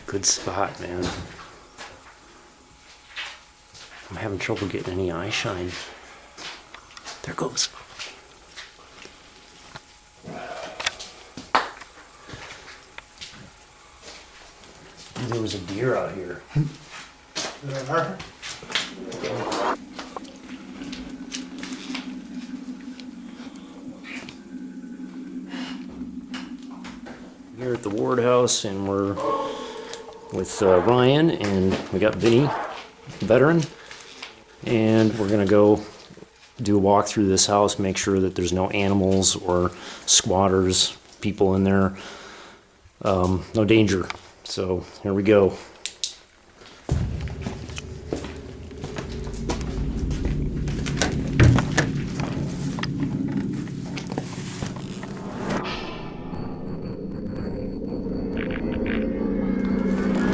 Good spot, man. I'm having trouble getting any eye shine. There it goes. There was a deer out here. Here at the Ward House, and we're with Ryan, and we got Vinny, veteran, and we're gonna go do a walk through this house, make sure that there's no animals or squatters, people in there, no danger. So here we go.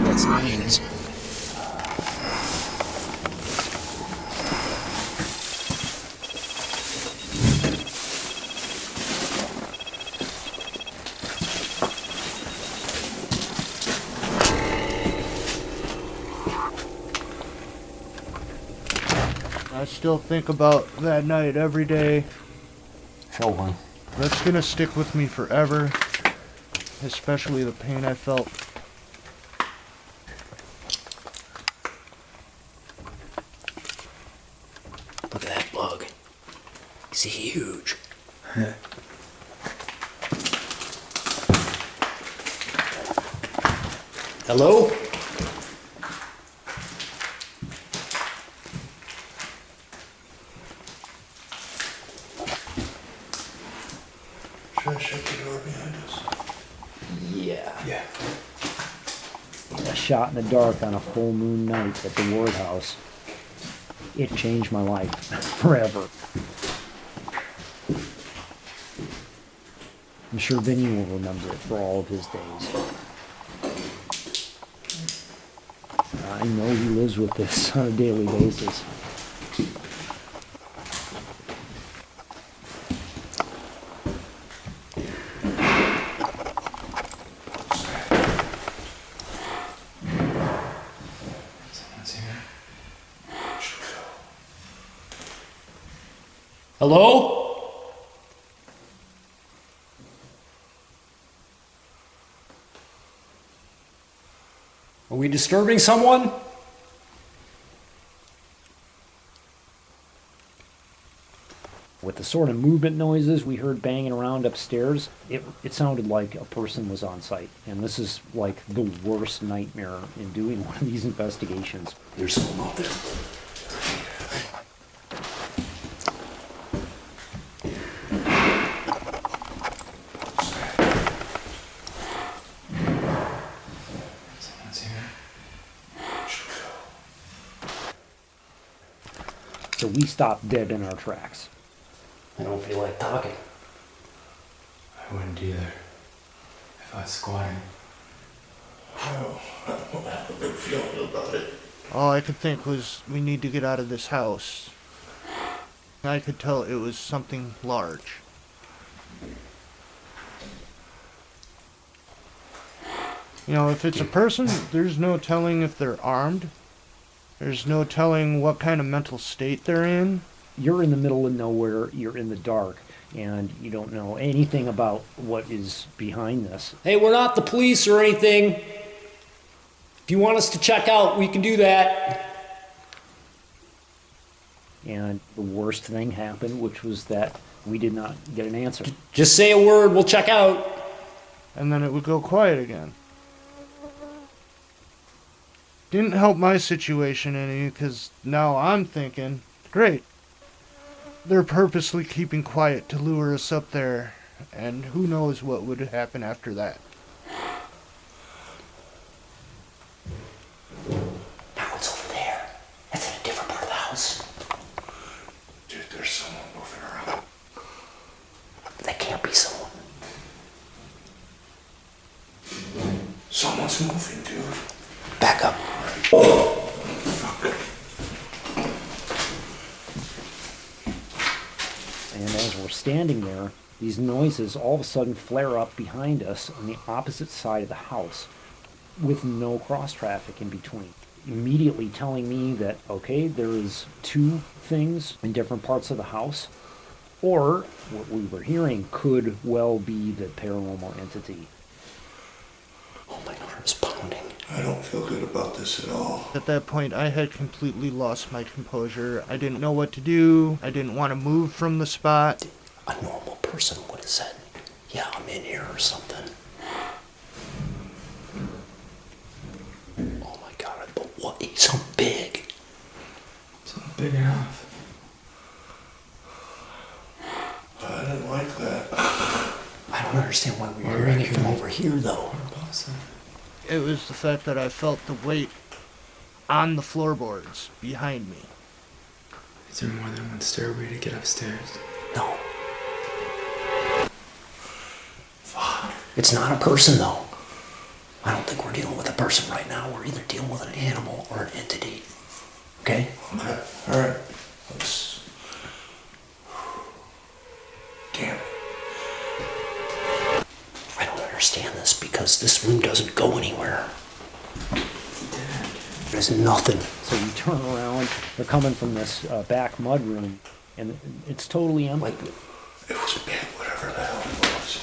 That's nice. I still think about that night every day. Show one. That's gonna stick with me forever. Especially the pain I felt. Look at that bug. He's huge. Hello? Should I shut the door behind us? Yeah. A shot in the dark on a full moon night at the Ward House. It changed my life forever. I'm sure Vinny will remember it for all of his days. I know he lives with this on a daily basis. Hello? Are we disturbing someone? With the sort of movement noises we heard banging around upstairs, it sounded like a person was on site. And this is like the worst nightmare in doing one of these investigations. There's someone out there. So we stopped dead in our tracks. I don't feel like talking. I wouldn't either. If I was squatting. I don't have a good feeling about it. All I could think was, we need to get out of this house. I could tell it was something large. You know, if it's a person, there's no telling if they're armed. There's no telling what kind of mental state they're in. You're in the middle of nowhere, you're in the dark, and you don't know anything about what is behind this. Hey, we're not the police or anything. If you want us to check out, we can do that. And the worst thing happened, which was that we did not get an answer. Just say a word, we'll check out. And then it would go quiet again. Didn't help my situation any, because now I'm thinking, great. They're purposely keeping quiet to lure us up there, and who knows what would happen after that. Now it's over there. That's in a different part of the house. Dude, there's someone moving around. That can't be someone. Someone's moving, dude. Back up. And as we're standing there, these noises all of a sudden flare up behind us on the opposite side of the house. with no cross traffic in between. Immediately telling me that, okay, there is two things in different parts of the house, or what we were hearing could well be the paranormal entity. Oh, my heart is pounding. I don't feel good about this at all. At that point, I had completely lost my composure. I didn't know what to do. I didn't want to move from the spot. A normal person would have said, yeah, I'm in here or something. Oh my God, but what? He's so big. It's not big enough. I didn't like that. I don't understand why we're hearing it from over here, though. It was the fact that I felt the weight on the floorboards behind me. Is there more than one stairway to get upstairs? No. Fuck. It's not a person, though. I don't think we're dealing with a person right now. We're either dealing with an animal or an entity. Okay? Okay, alright. Let's... Damn it. I don't understand this because this room doesn't go anywhere. There's nothing. So you turn around, they're coming from this back mud room, and it's totally empty. Like, It was big, whatever the hell it was.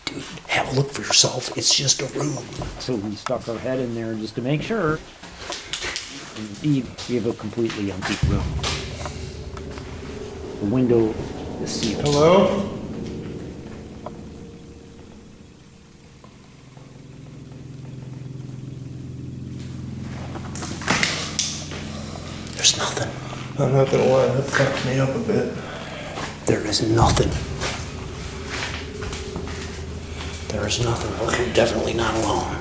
dude, have a look for yourself. It's just a room. So we stuck our head in there just to make sure. Indeed, we have a completely empty room. The window is sealed. Hello? There's nothing. I'm not gonna lie, that fucked me up a bit. There is nothing. There is nothing. We're definitely not alone.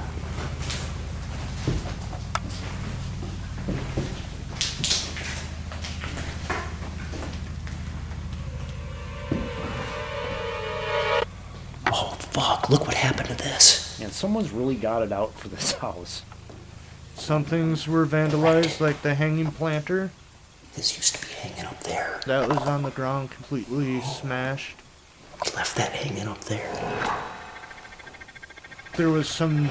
Oh, fuck. Look what happened to this. And someone's really got it out for this house. Some things were vandalized, like the hanging planter. This used to be hanging up there. That was on the ground, completely smashed. He left that hanging up there. There was some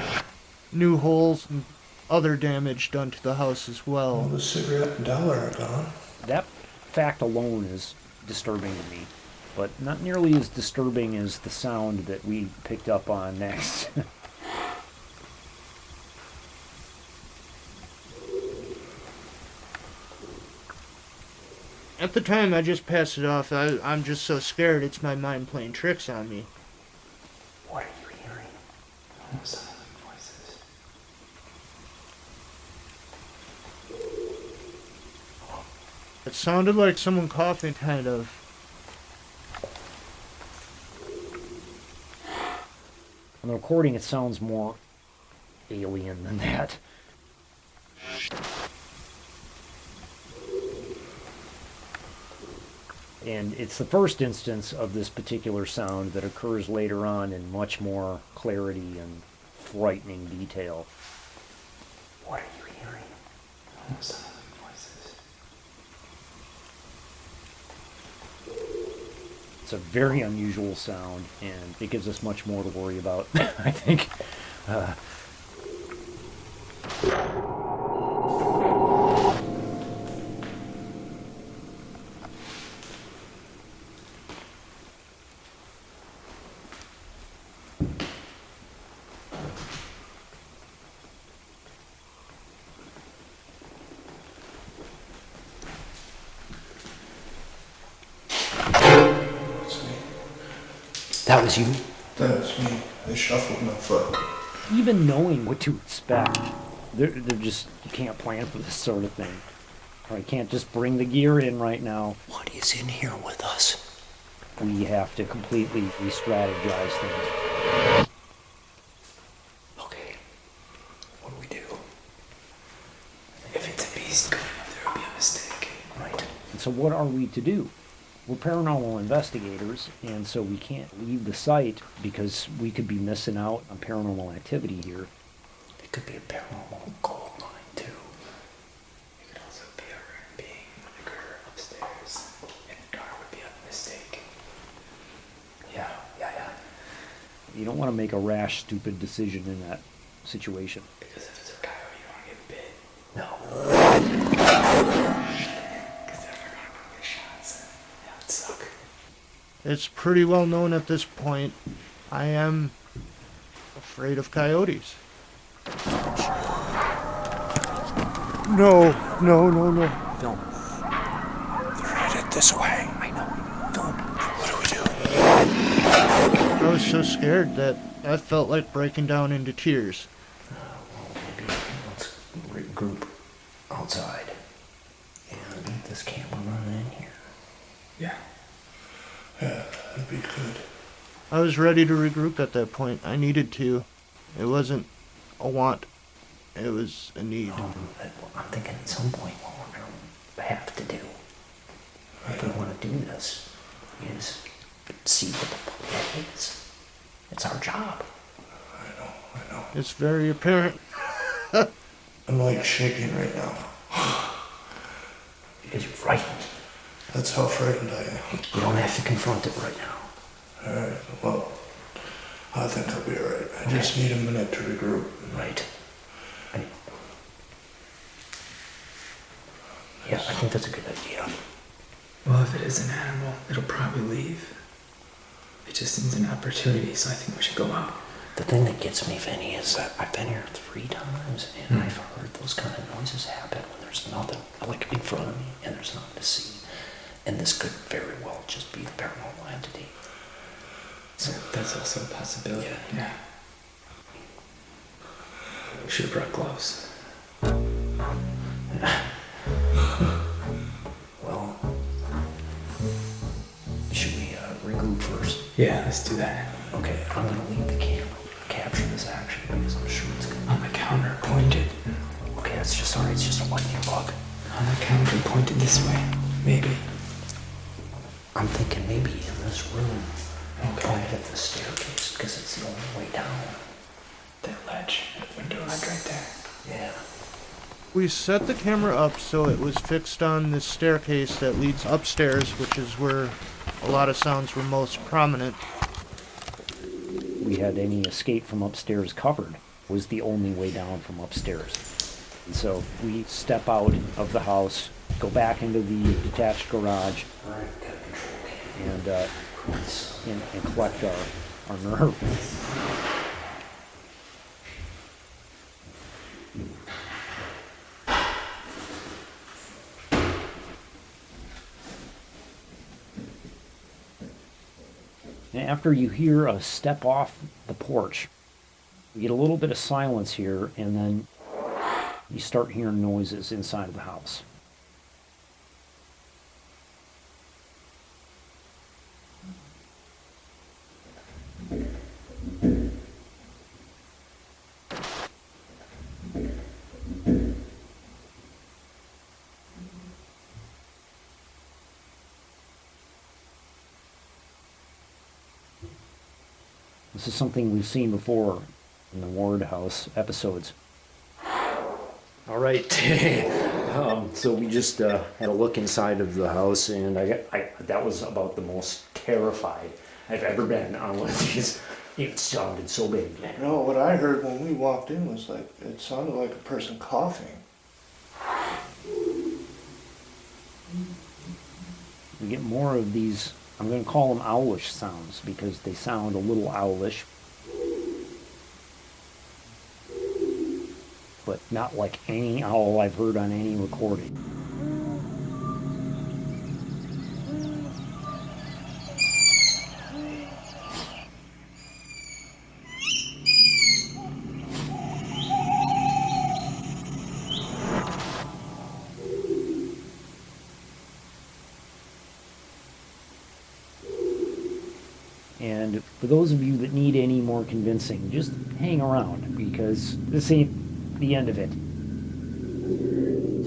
new holes and other damage done to the house as All well. the cigarette and dollar are gone. That fact alone is disturbing to me, but not nearly as disturbing as the sound that we picked up on next. At the time, I just passed it off. I'm just so scared it's my mind playing tricks on me. What are you hearing? Silent voices. It sounded like someone coughing, kind of. On the recording, it sounds more alien than that. And it's the first instance of this particular sound that occurs later on in much more clarity and frightening detail. What are you hearing? Silent voices. It's a very unusual sound, and it gives us much more to worry about, I think. That's me. That was you? That's me. I shuffled my foot. Even knowing what to expect, they're just, you can't plan for this sort of thing. Or you can't just bring the gear in right now. What is in here with us? We have to completely re-strategize things. Okay. What do we do? If it's a beast going up, there will be a mistake. Right. And so what are we to do? We're paranormal investigators, and so we can't leave the site because we could be missing out on paranormal activity here. It could be a paranormal gold mine, too. It could also be a rare being with a critter upstairs. And the door would be a mistake. Yeah. You don't want to make a rash, stupid decision in that situation. Because if it's a coyote, you don't want to get bit. No. Because then you're gonna go get shots. That would suck. It's pretty well known at this point. I am afraid of coyotes. No. Film. They're headed this way. I know. Film. What do we do? I was so scared that I felt like breaking down into tears. Well, maybe let's regroup outside and get this camera running in here. Yeah. Yeah, that'd be good. I was ready to regroup at that point. I needed to. It wasn't a want. It was a need. I'm thinking at some point what we're going to have to do, if we want to do this, is see what the plan is. It's our job. I know. It's very apparent. I'm like shaking right now. Because you're frightened. That's how frightened I am. You don't have to confront it right now. Alright, well, I think I'll be alright. I just need a minute to regroup. Right. Yeah, I think that's a good idea. Well, if it is an animal, it'll probably leave. It just needs an opportunity, so I think we should go out. The thing that gets me, Vinny, is that I've been here 3 times, and I've heard those kind of noises happen when there's nothing like in front of me, and there's nothing to see. And this could very well just be the paranormal entity. So that's also a possibility. Yeah. We should have brought gloves. Well, should we regroup first? Yeah, let's do that. Okay, I'm gonna leave the camera, capture this action, because I'm sure it's gonna On the counter, pointed. Okay, that's just alright, it's just a lightning bug. On the counter, pointed this way. Maybe. I'm thinking maybe in this room. Okay. I'll hit the staircase, because it's the only way down. That ledge, window ledge right there. Yeah. We set the camera up so it was fixed on this staircase that leads upstairs, which is where a lot of sounds were most prominent. We had any escape from upstairs covered. Was the only way down from upstairs. And so we step out of the house, go back into the detached garage, Alright, got a control cam. and collect our nerve. And after you hear a step off the porch, you get a little bit of silence here, and then you start hearing noises inside of the house. This is something we've seen before in the Ward House episodes. All right. So we just had a look inside of the house, and that was about the most terrified I've ever been on one of these. It sounded so big. No, what I heard when we walked in was like, it sounded like a person coughing. We get more of these, I'm going to call them owlish sounds because they sound a little owlish. But not like any owl I've heard on any recording. And for those of you that need any more convincing, just hang around because this ain't the end of it.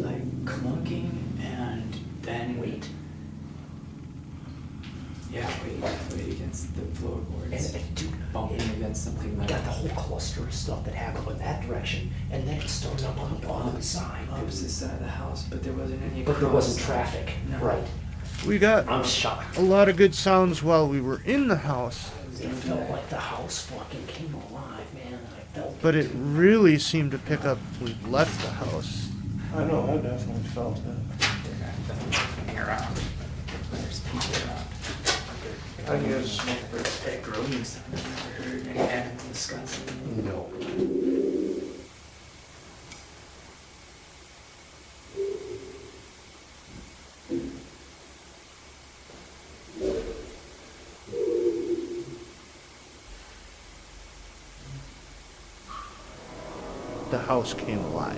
Like clunking and then Wait. Yeah, wait against the floorboards. And dude, Bumping against something we like got the whole cluster of stuff that happened in that direction, and then it started up on the side. opposite side of the house, but there wasn't any. But there cross wasn't traffic. No. Right. We got I'm shocked. a lot of good sounds while we were in the house, It felt like the house fucking came alive, man. I felt but it really seemed to pick up when we left the house. I know, I definitely felt it. Hang around. There's people around. I guess. That groaning sound I've never heard any animal discuss. no. The house came alive.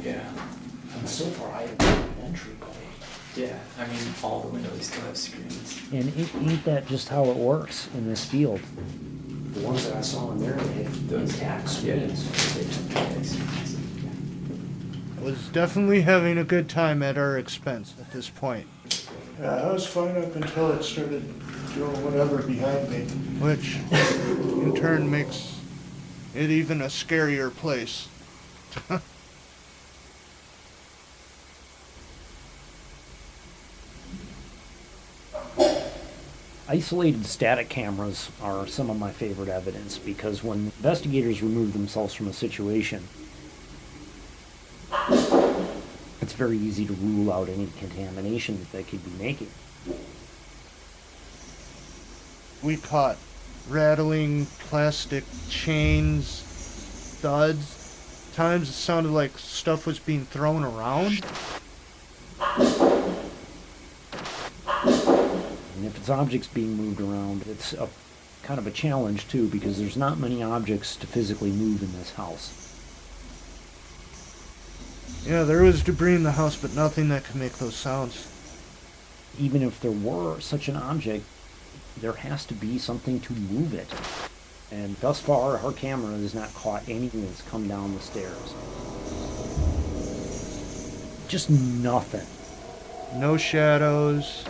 Yeah. And so far, I have an entryway. Yeah. I mean, all the windows still have screens. And ain't that just how it works in this field? The ones that I saw in there, they had Those intact screens. screens. I was definitely having a good time at our expense at this point, Yeah, I was fine up until it started doing whatever behind me. which in turn makes it even a scarier place. Isolated static cameras are some of my favorite evidence because when investigators remove themselves from a situation, it's very easy to rule out any contamination that they could be making. We caught rattling plastic chains, thuds. Times it sounded like stuff was being thrown around. And if it's objects being moved around, it's a kind of a challenge too because there's not many objects to physically move in this house. Yeah, there was debris in the house, but nothing that could make those sounds. Even if there were such an object, there has to be something to move it. And thus far, our camera has not caught anything that's come down the stairs. Just nothing. No shadows,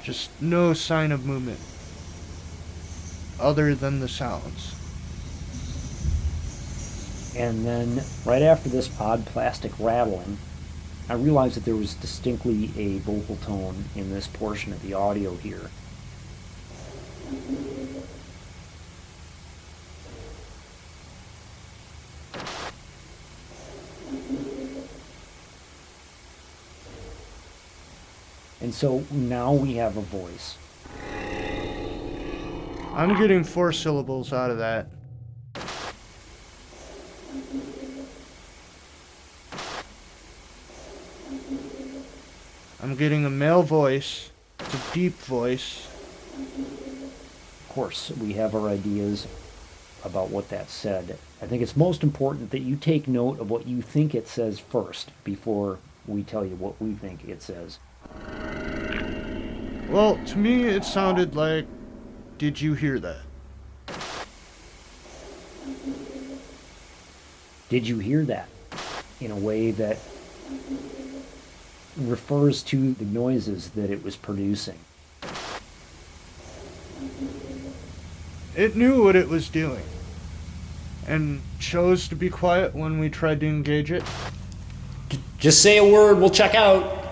just no sign of movement, other than the sounds. And then, right after this odd plastic rattling, I realized that there was distinctly a vocal tone in this portion of the audio here. And so now we have a voice. I'm getting 4 syllables out of that. I'm getting a male voice. It's a deep voice. Of course, we have our ideas about what that said. I think it's most important that you take note of what you think it says first before we tell you what we think it says. Well, to me, it sounded like, did you hear that? Did you hear that? In a way that refers to the noises that it was producing. It knew what it was doing and chose to be quiet when we tried to engage it. Just say a word, we'll check out.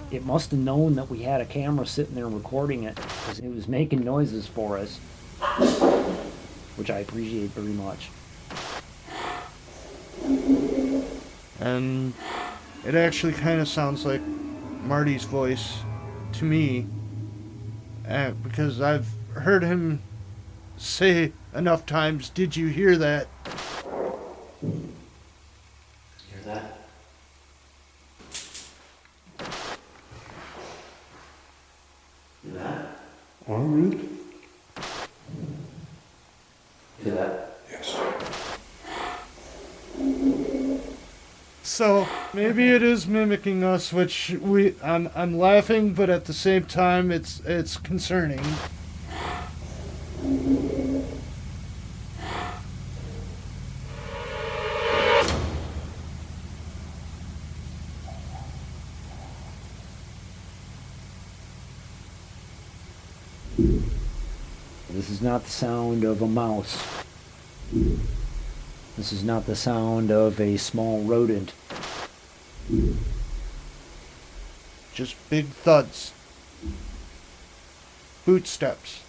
It must have known that we had a camera sitting there recording it because it was making noises for us, which I appreciate very much. And it actually kind of sounds like Marty's voice to me, because I've heard him say enough times, did you hear that? Hear that? Hear that? Alright. Hear that? Yes. So maybe it is mimicking us, which I'm laughing, but at the same time it's concerning. This is not the sound of a mouse. This is not the sound of a small rodent. Just big thuds. Footsteps.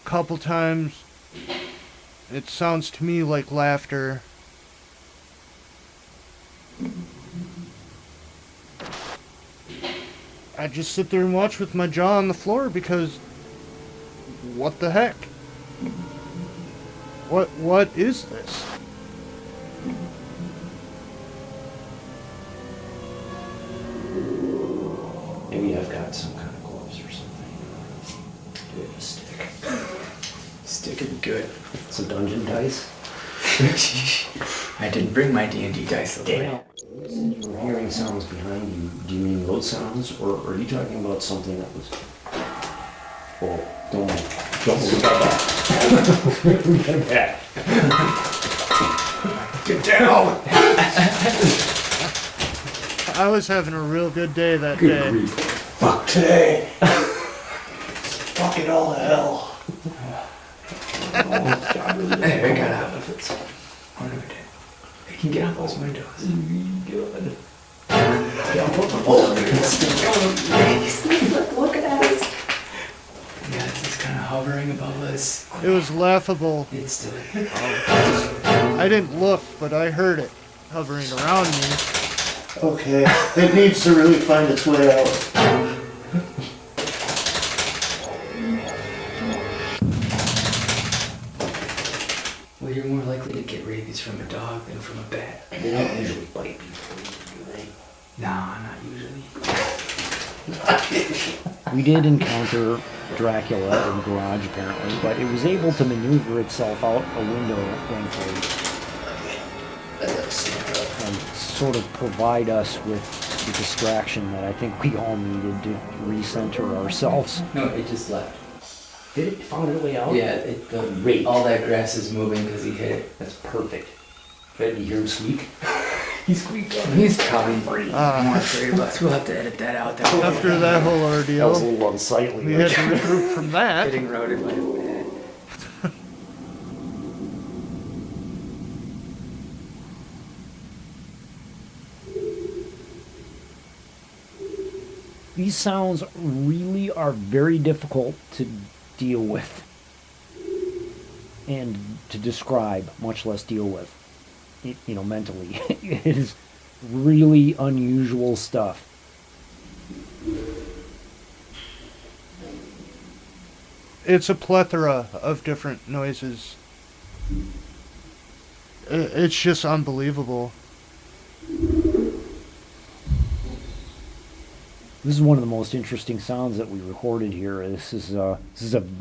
Couple times, it sounds to me like laughter. I just sit there and watch with my jaw on the floor because what the heck? What is this? Maybe I've got some kind of gloves or something. Do we have a stick? Stick it good. Some dungeon dice? I didn't bring my D&D dice away. Damn. You said you were hearing sounds behind you. Do you mean those sounds, or are you talking about something that was... Oh, don't move that. We got it back. Get down! I was having a real good day that Good day. grief. Fuck today. Fucking all hell. Hey, I got out of it. Oh, no, I did. I can get out those windows. Good. Look at us. Yeah, it's just kind of hovering above us. It was laughable. It's still... I didn't look, but I heard it hovering around me. Okay, it needs to really find its way out. Well, you're more likely to get rabies from a dog than from a bat. They don't usually bite people, do they? Nah, not usually. We did encounter Dracula in the garage, apparently, but it was able to maneuver itself out a window, thankfully, and sort of provide us with the distraction that I think we all needed to recenter ourselves. No, it just left. Did it? Found its way out? Yeah, Great. all that grass is moving because he hit it. That's perfect. Did you hear him squeak? He squeaked on. He's probably more afraid of us. We'll have to edit that out. After that whole That was a ordeal, little unsightly. we had to regroup from that. Getting roaded by a bat. These sounds really are very difficult to deal with and to describe, much less deal with, mentally. It is really unusual stuff. It's a plethora of different noises. It's just unbelievable. This is one of the most interesting sounds that we recorded here. This is a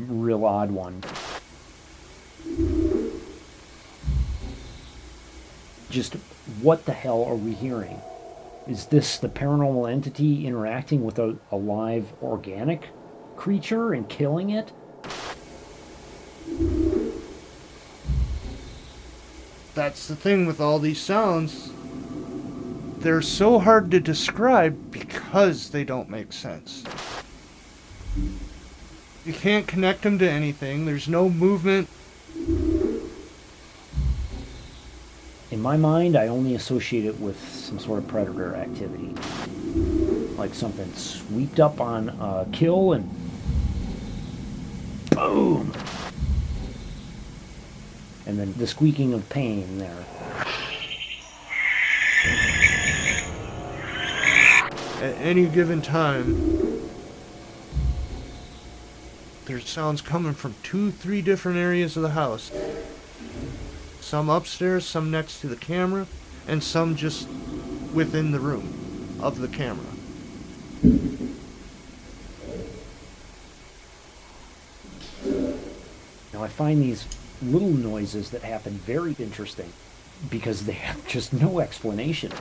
real odd one. Just what the hell are we hearing? Is this the paranormal entity interacting with a live organic creature and killing it? That's the thing with all these sounds. They're so hard to describe because they don't make sense. You can't connect them to anything. There's no movement. In my mind, I only associate it with some sort of predator activity. Like something swept up on a kill and boom! And then the squeaking of pain there. At any given time, there's sounds coming from 2-3 different areas of the house. Some upstairs, some next to the camera, and some just within the room of the camera. Now I find these little noises that happen very interesting because they have just no explanation.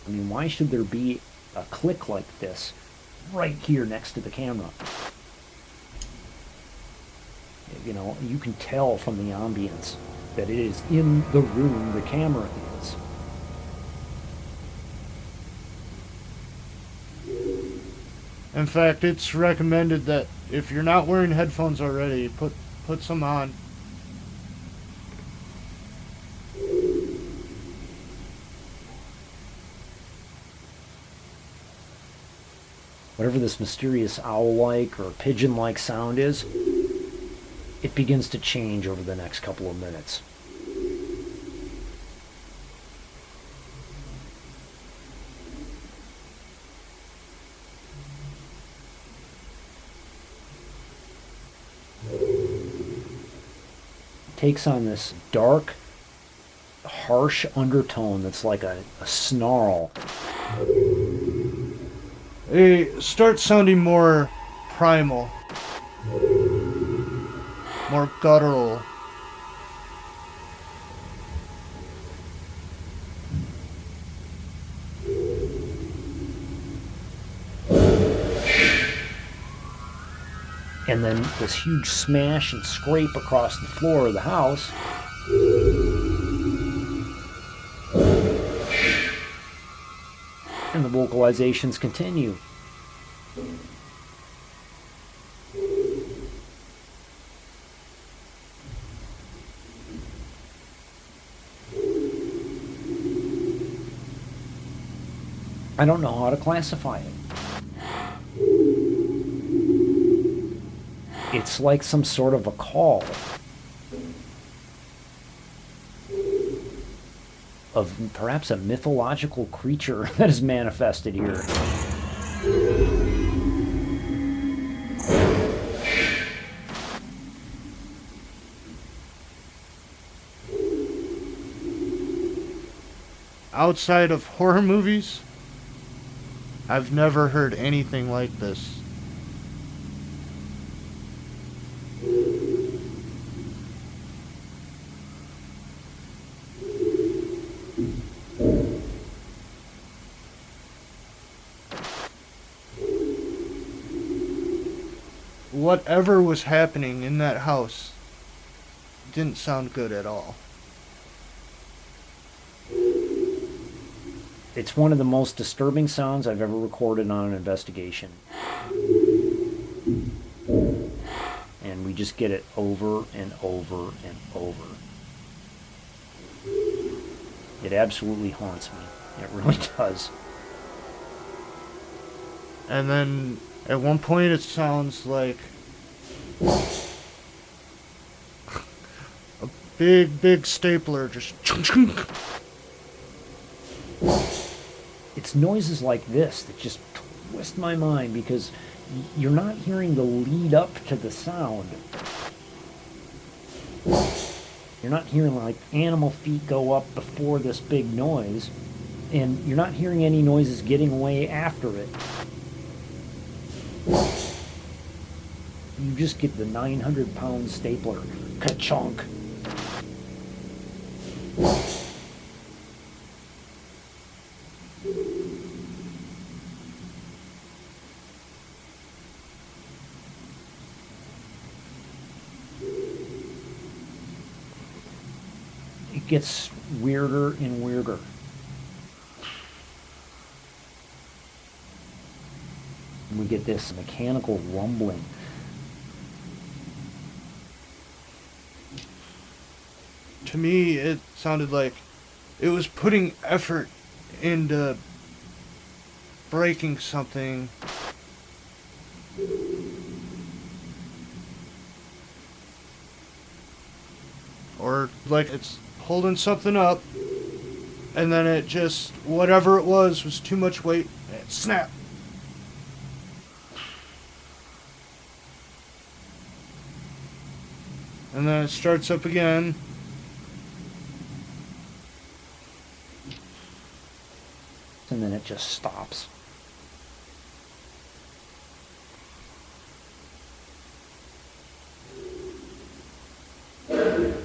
I mean, why should there be a click like this right here next to the camera? You know, you can tell from the ambience that it is in the room the camera is. In fact, it's recommended that if you're not wearing headphones already, put some on. Whatever this mysterious owl-like or pigeon-like sound is, it begins to change over the next couple of minutes. It takes on this dark, harsh undertone that's like a snarl. It starts sounding more primal, more guttural. And then this huge smash and scrape across the floor of the house. And the vocalizations continue. I don't know how to classify it. It's like some sort of a call of perhaps a mythological creature that is manifested here. Outside of horror movies, I've never heard anything like this. Whatever was happening in that house didn't sound good at all. It's one of the most disturbing sounds I've ever recorded on an investigation. And we just get it over and over and over. It absolutely haunts me. It really does. And then at one point it sounds like a big stapler just chunk. It's noises like this that just twist my mind because you're not hearing the lead up to the sound. You're not hearing like animal feet go up before this big noise, and you're not hearing any noises getting away after it. You just get the 900-pound stapler. Ka-chunk. It gets weirder and weirder. We get this mechanical rumbling. To me, it sounded like it was putting effort into breaking something. Or like it's holding something up, and then it just, whatever it was too much weight, and it snapped. And then it starts up again. And then it just stops. Here's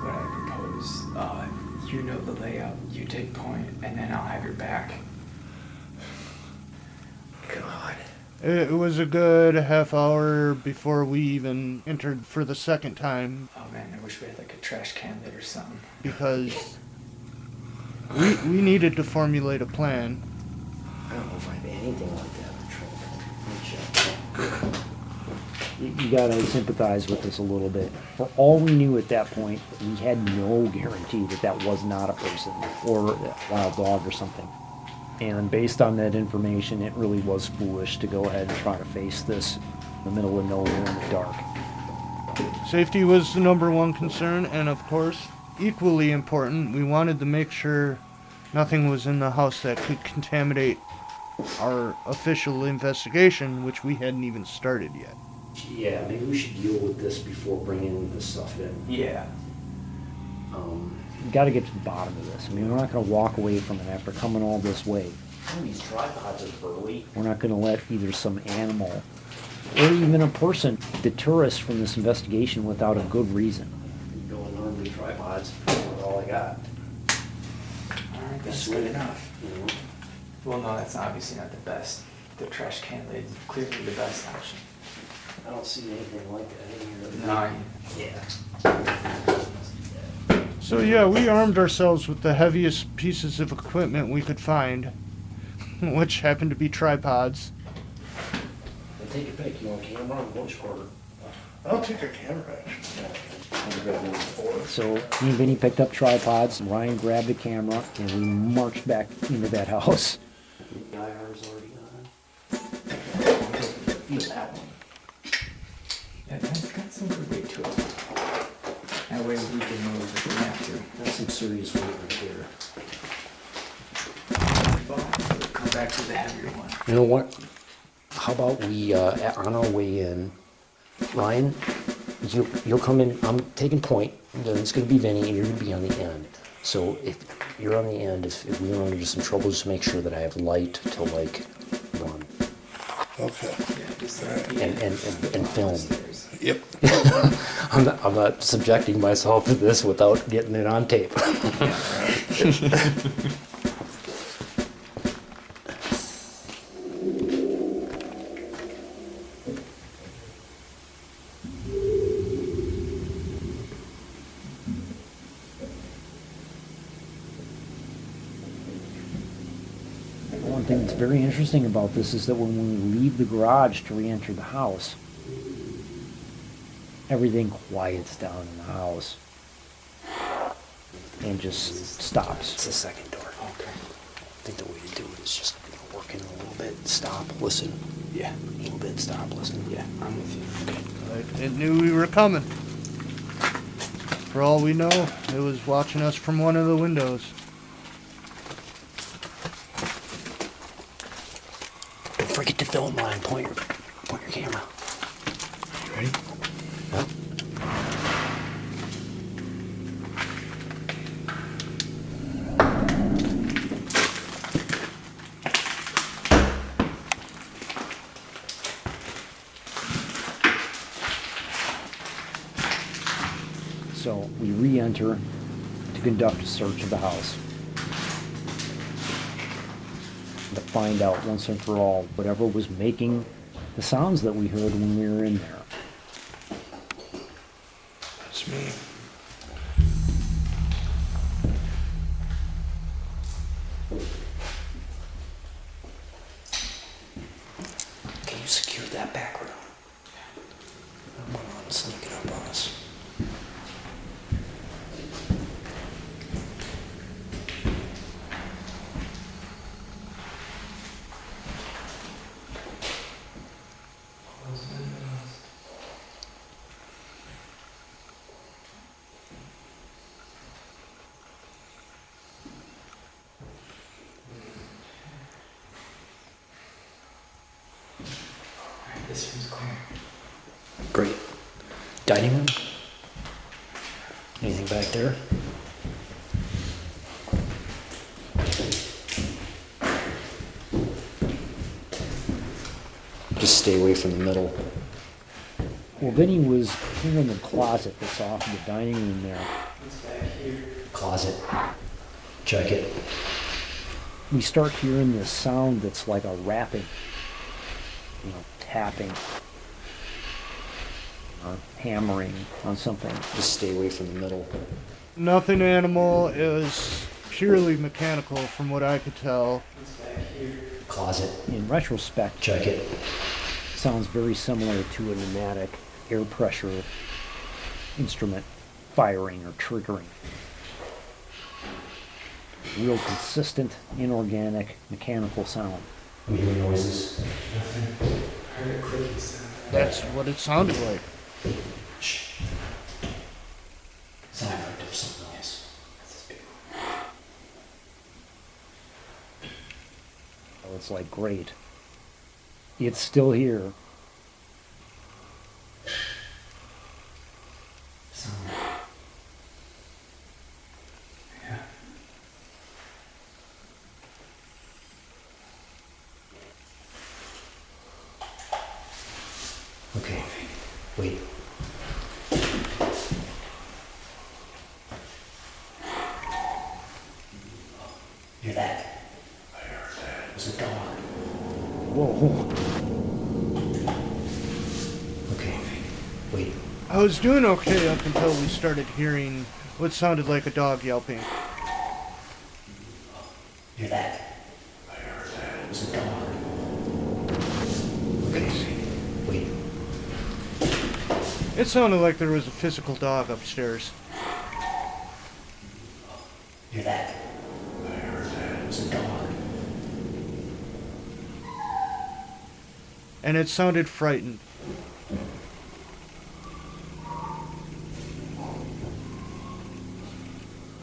what I propose. You take point, and then I'll have your back. God. It was a good half hour before we even entered for the second time Oh man, I wish we had like a trash can lid or something. because we needed to formulate a plan. I don't know if I have anything like that in the trunk. Let me check. You gotta sympathize with us a little bit. For all we knew at that point, we had no guarantee that that was not a person or a wild dog or something. And based on that information, it really was foolish to go ahead and try to face this in the middle of nowhere in the dark. Safety was the number one concern, and of course, equally important, we wanted to make sure nothing was in the house that could contaminate our official investigation, which we hadn't even started yet. Yeah, maybe we should deal with this before bringing this stuff in. Yeah. We gotta get to the bottom of this. I mean, we're not gonna walk away from it after coming all this way. Oh, these tripods are burly. We're not gonna let either some animal or even a person deter us from this investigation without a good reason. Going on the tripods, that's all I got. Alright, that's Sweet. good enough. You know? Well, no, that's obviously not the best. The trash can lid is clearly the best option. I don't see anything like that in here. No, Yeah. So yeah, we armed ourselves with the heaviest pieces of equipment we could find, which happened to be tripods. Well, take your pick. You want a camera or voice recorder? I'll take a camera, actually. So me and Vinny picked up tripods, and Ryan grabbed a camera, and we marched back into that house. The IR's already on. Feel that one. yeah, that's got some good weight to it. That way we can move if we have to. That's some serious weight right there. Come back to the heavier one. You know what? How about we, on our way in, Ryan, you'll come in, I'm taking point, then it's gonna be Vinny, and you're gonna be on the end. So if you're on the end, if we run into some trouble, just make sure that I have light to like run Okay. Yeah, just and film. Yep. I'm not subjecting myself to this without getting it on tape. One thing that's very interesting about this is that when we leave the garage to re-enter the house, everything quiets down in the house and just stops. It's the second door. Okay. I think the way to do it is just work in a little bit, stop, listen. Yeah, A little bit, stop, listen. yeah, I'm with you. It knew we were coming. For all we know, it was watching us from one of the windows. Don't forget to film, Ryan. Point your camera. You ready? Yep. So we re-enter to conduct a search of the house. To find out once and for all whatever was making the sounds that we heard when we were in there. It's me. Can you secure that back room? I'm gonna sneak it up on us. Alright, this room's clear. Great. Dining room? Anything back there? Just stay away from the middle. Well, Vinny was here in the closet that's off the dining room there. What's back here? Closet. Check it. We start hearing this sound that's like a rapping, tapping, or hammering on something. Just stay away from the middle. Nothing animal. It was purely mechanical from what I could tell. Closet. In retrospect, Check it. sounds very similar to a pneumatic air pressure instrument firing or triggering. Real consistent, inorganic, mechanical sound. We hear noises. I heard a clicking sound. That's what it sounded like. Shh. Sound like there's something else. That's this big one. So it's like, great. It's still here. Sound. Yeah. Okay. Wait. Hear that? I heard that. It was a dog. Whoa. Okay. Wait. I was doing okay up until we started hearing what sounded like a dog yelping. Hear that? I heard that. It was a dog. Okay. Wait. It sounded like there was a physical dog upstairs. Hear that? I heard that. It was a dog. And it sounded frightened.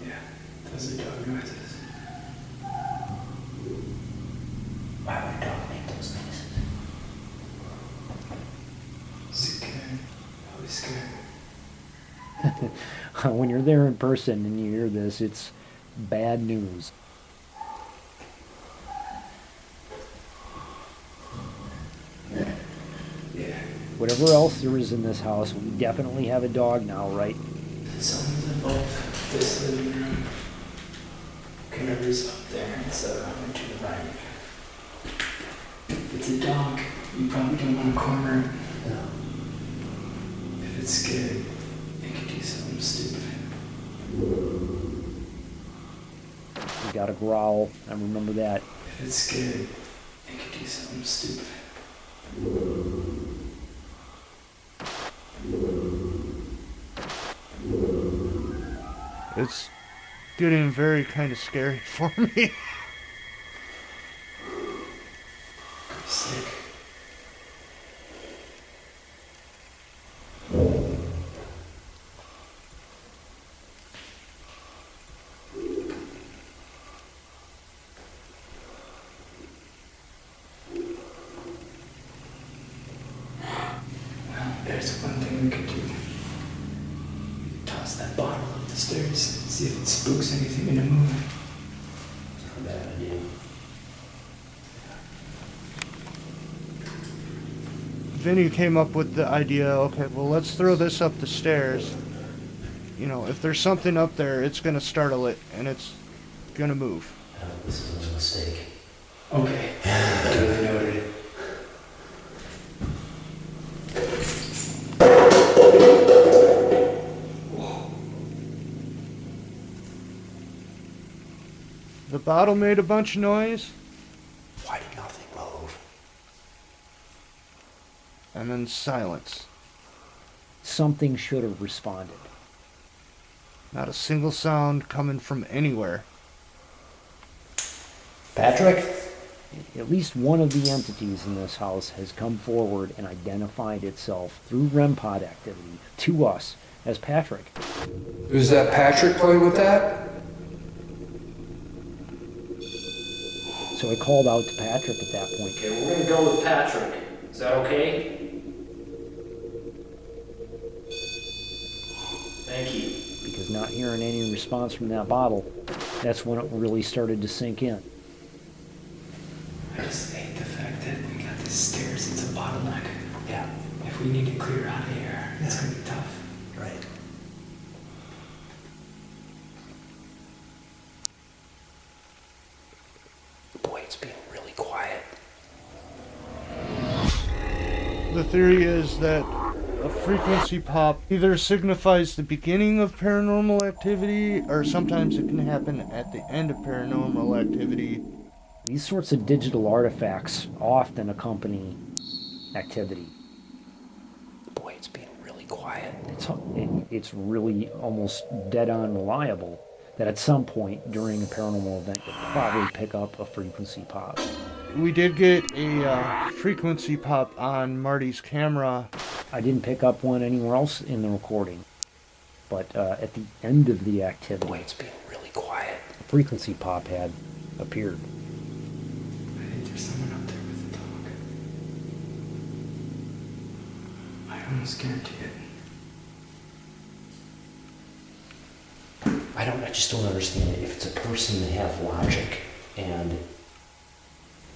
Yeah. Those are dog noises. Why would a dog make those noises? Scared. Probably scared. When you're there in person and you hear this, it's bad news. Yeah. Whatever else there is in this house, we definitely have a dog now, right? Someone's above this living room. Whatever's up there, it's around to the right. If it's a dog, you probably don't want to corner it. No. If it's scared, it could do something stupid. We got a growl. I remember that. If it's scared, it could do something stupid. It's getting very kind of scary for me. Sick. Well, there's one thing we could do. Toss that bottle up the stairs, see if it spooks anything into moving. Not a bad idea. Vinny came up with the idea, okay, well, let's throw this up the stairs. You know, if there's something up there, it's going to startle it, and it's going to move. I hope this isn't a mistake. Okay. Duly noted. The bottle made a bunch of noise, Why did nothing move? and then silence. Something should have responded. Not a single sound coming from anywhere. Patrick? At least one of the entities in this house has come forward and identified itself through REM pod activity to us as Patrick. Is that Patrick playing with that? So I called out to Patrick at that point. Okay, we're gonna go with Patrick. Is that okay? Thank you. Because not hearing any response from that bottle, that's when it really started to sink in. I just hate the fact that we got these stairs. It's a bottleneck. Yeah. If we need to clear out of here, it's gonna be tough. Right. The theory is that a frequency pop either signifies the beginning of paranormal activity, or sometimes it can happen at the end of paranormal activity. These sorts of digital artifacts often accompany activity. Boy, it's being really quiet. It's really almost dead on reliable that at some point during a paranormal event you'll probably pick up a frequency pop. We did get a frequency pop on Marty's camera. I didn't pick up one anywhere else in the recording, but at the end of the activity, Boy, it's being really quiet. a frequency pop had appeared. I think there's someone up there with a dog. I almost guarantee it. I just don't understand it. If it's a person that have logic and,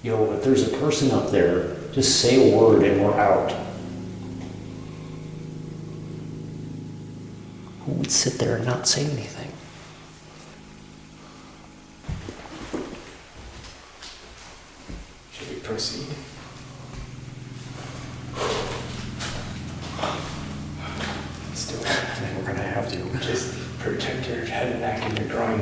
you know, if there's a person up there, just say a word and we're out. Who would sit there and not say anything? Should we proceed? Let's do it. I think we're gonna have to. Just protect your head and neck and your groin.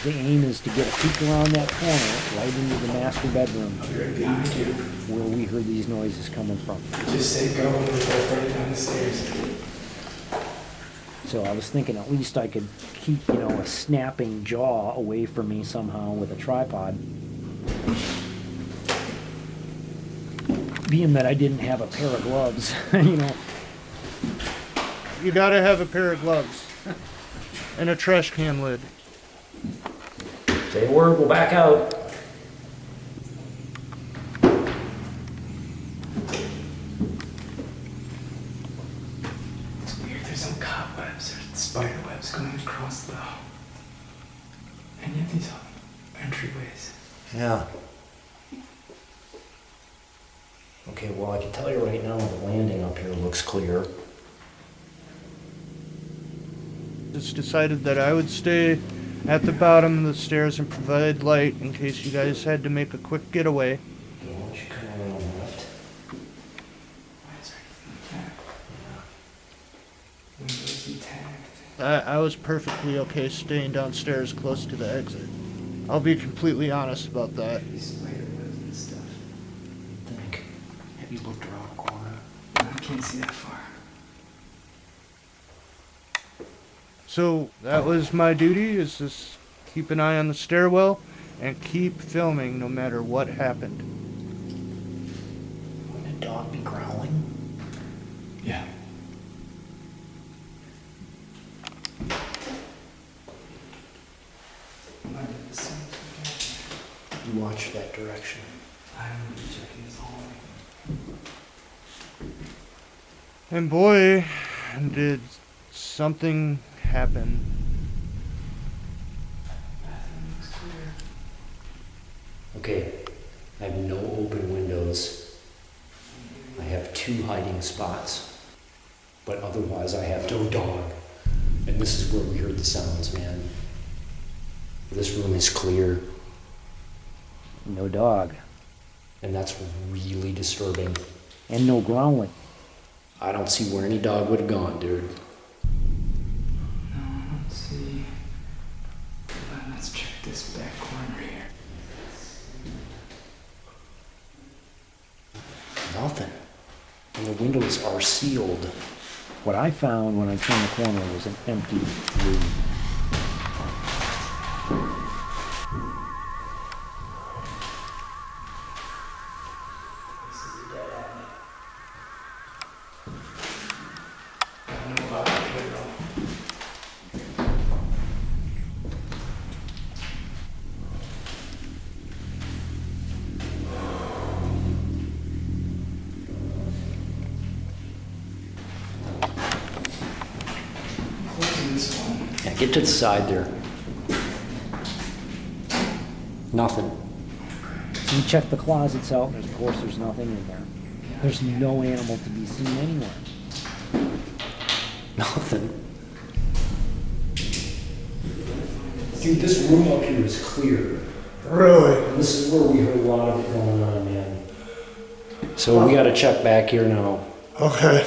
The aim is to get a peek around that corner, right into the master bedroom, I'll be right behind you. where we heard these noises coming from. Just say go and we'll go right down the stairs. So I was thinking at least I could keep, a snapping jaw away from me somehow with a tripod. Being that I didn't have a pair of gloves, You gotta have a pair of gloves and a trash can lid. Say a word, we'll back out. It's weird, there's some cobwebs or spider webs going across any of these entryways. Yeah. Okay, well, I can tell you right now, the landing up here looks clear. It's decided that I would stay at the bottom of the stairs and provide light in case you guys had to make a quick getaway. Okay, why don't you come around left? Why is there anything tagged? Windows tagged. I was perfectly okay staying downstairs close to the exit. I'll be completely honest about that. These spider webs and stuff. Think. Have you looked around the corner? I can't see that far. So that was my duty, is just keep an eye on the stairwell and keep filming no matter what happened. Wouldn't a dog be growling? Yeah. You watch that direction. I'm gonna be checking this hallway. And boy, did something happen. Bathroom looks clear. Okay, I have no open windows. I have 2 hiding spots. But otherwise, I have no dog. And this is where we heard the sounds, man. This room is clear, No dog. and that's really disturbing. And no growling. I don't see where any dog would have gone, dude. No, let's see. Let's check this back corner here. Nothing. And the windows are sealed. What I found when I turned the corner was an empty room. This is a dead end. I don't know about that window. Closing this one. Yeah, get to the side there. Nothing. So we checked the closets out, and of course there's nothing in there. There's no animal to be seen anywhere. Nothing. Dude, this room up here is clear. Really? And this is where we heard a lot of it going on, man. So we gotta check back here now. Okay.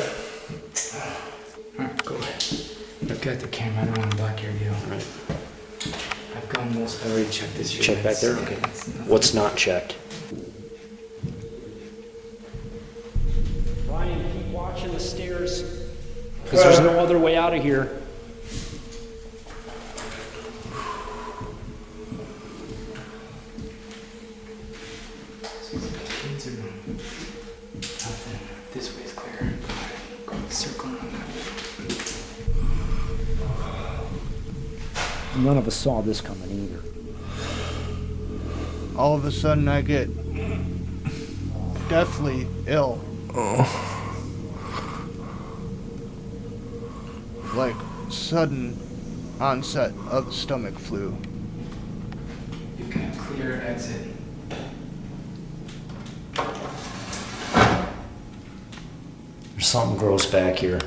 Alright, go ahead. Look at the camera, I don't want to block your view. Right. I've already checked this unit. Check back there? Okay. What's not checked? Ryan, keep watching the stairs. Because there's no other way out of here. Kids are nothing. This way is clear. Go circle around that way. None of us saw this coming either. All of a sudden I get deathly ill. Like sudden onset of stomach flu. You can clear exit. There's something gross back here.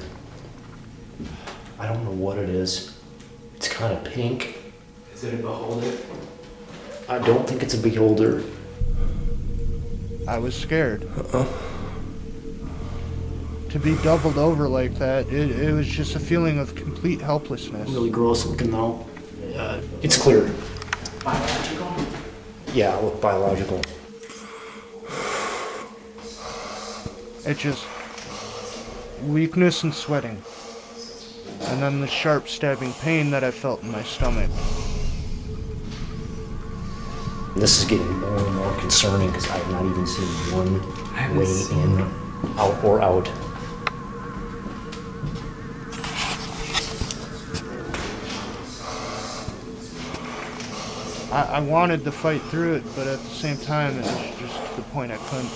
I don't know what it is. It's kind of pink. Is it a beholder? I don't think it's a beholder. I was scared. To be doubled over like that, it was just a feeling of complete helplessness. Really gross looking though. It's cleared. Biological? Yeah, look biological. It just weakness and sweating. And then the sharp stabbing pain that I felt in my stomach. This is getting more and more concerning because I have not even seen one haven't way seen in, out or out. I wanted to fight through it, but at the same time, it was just to the point I couldn't.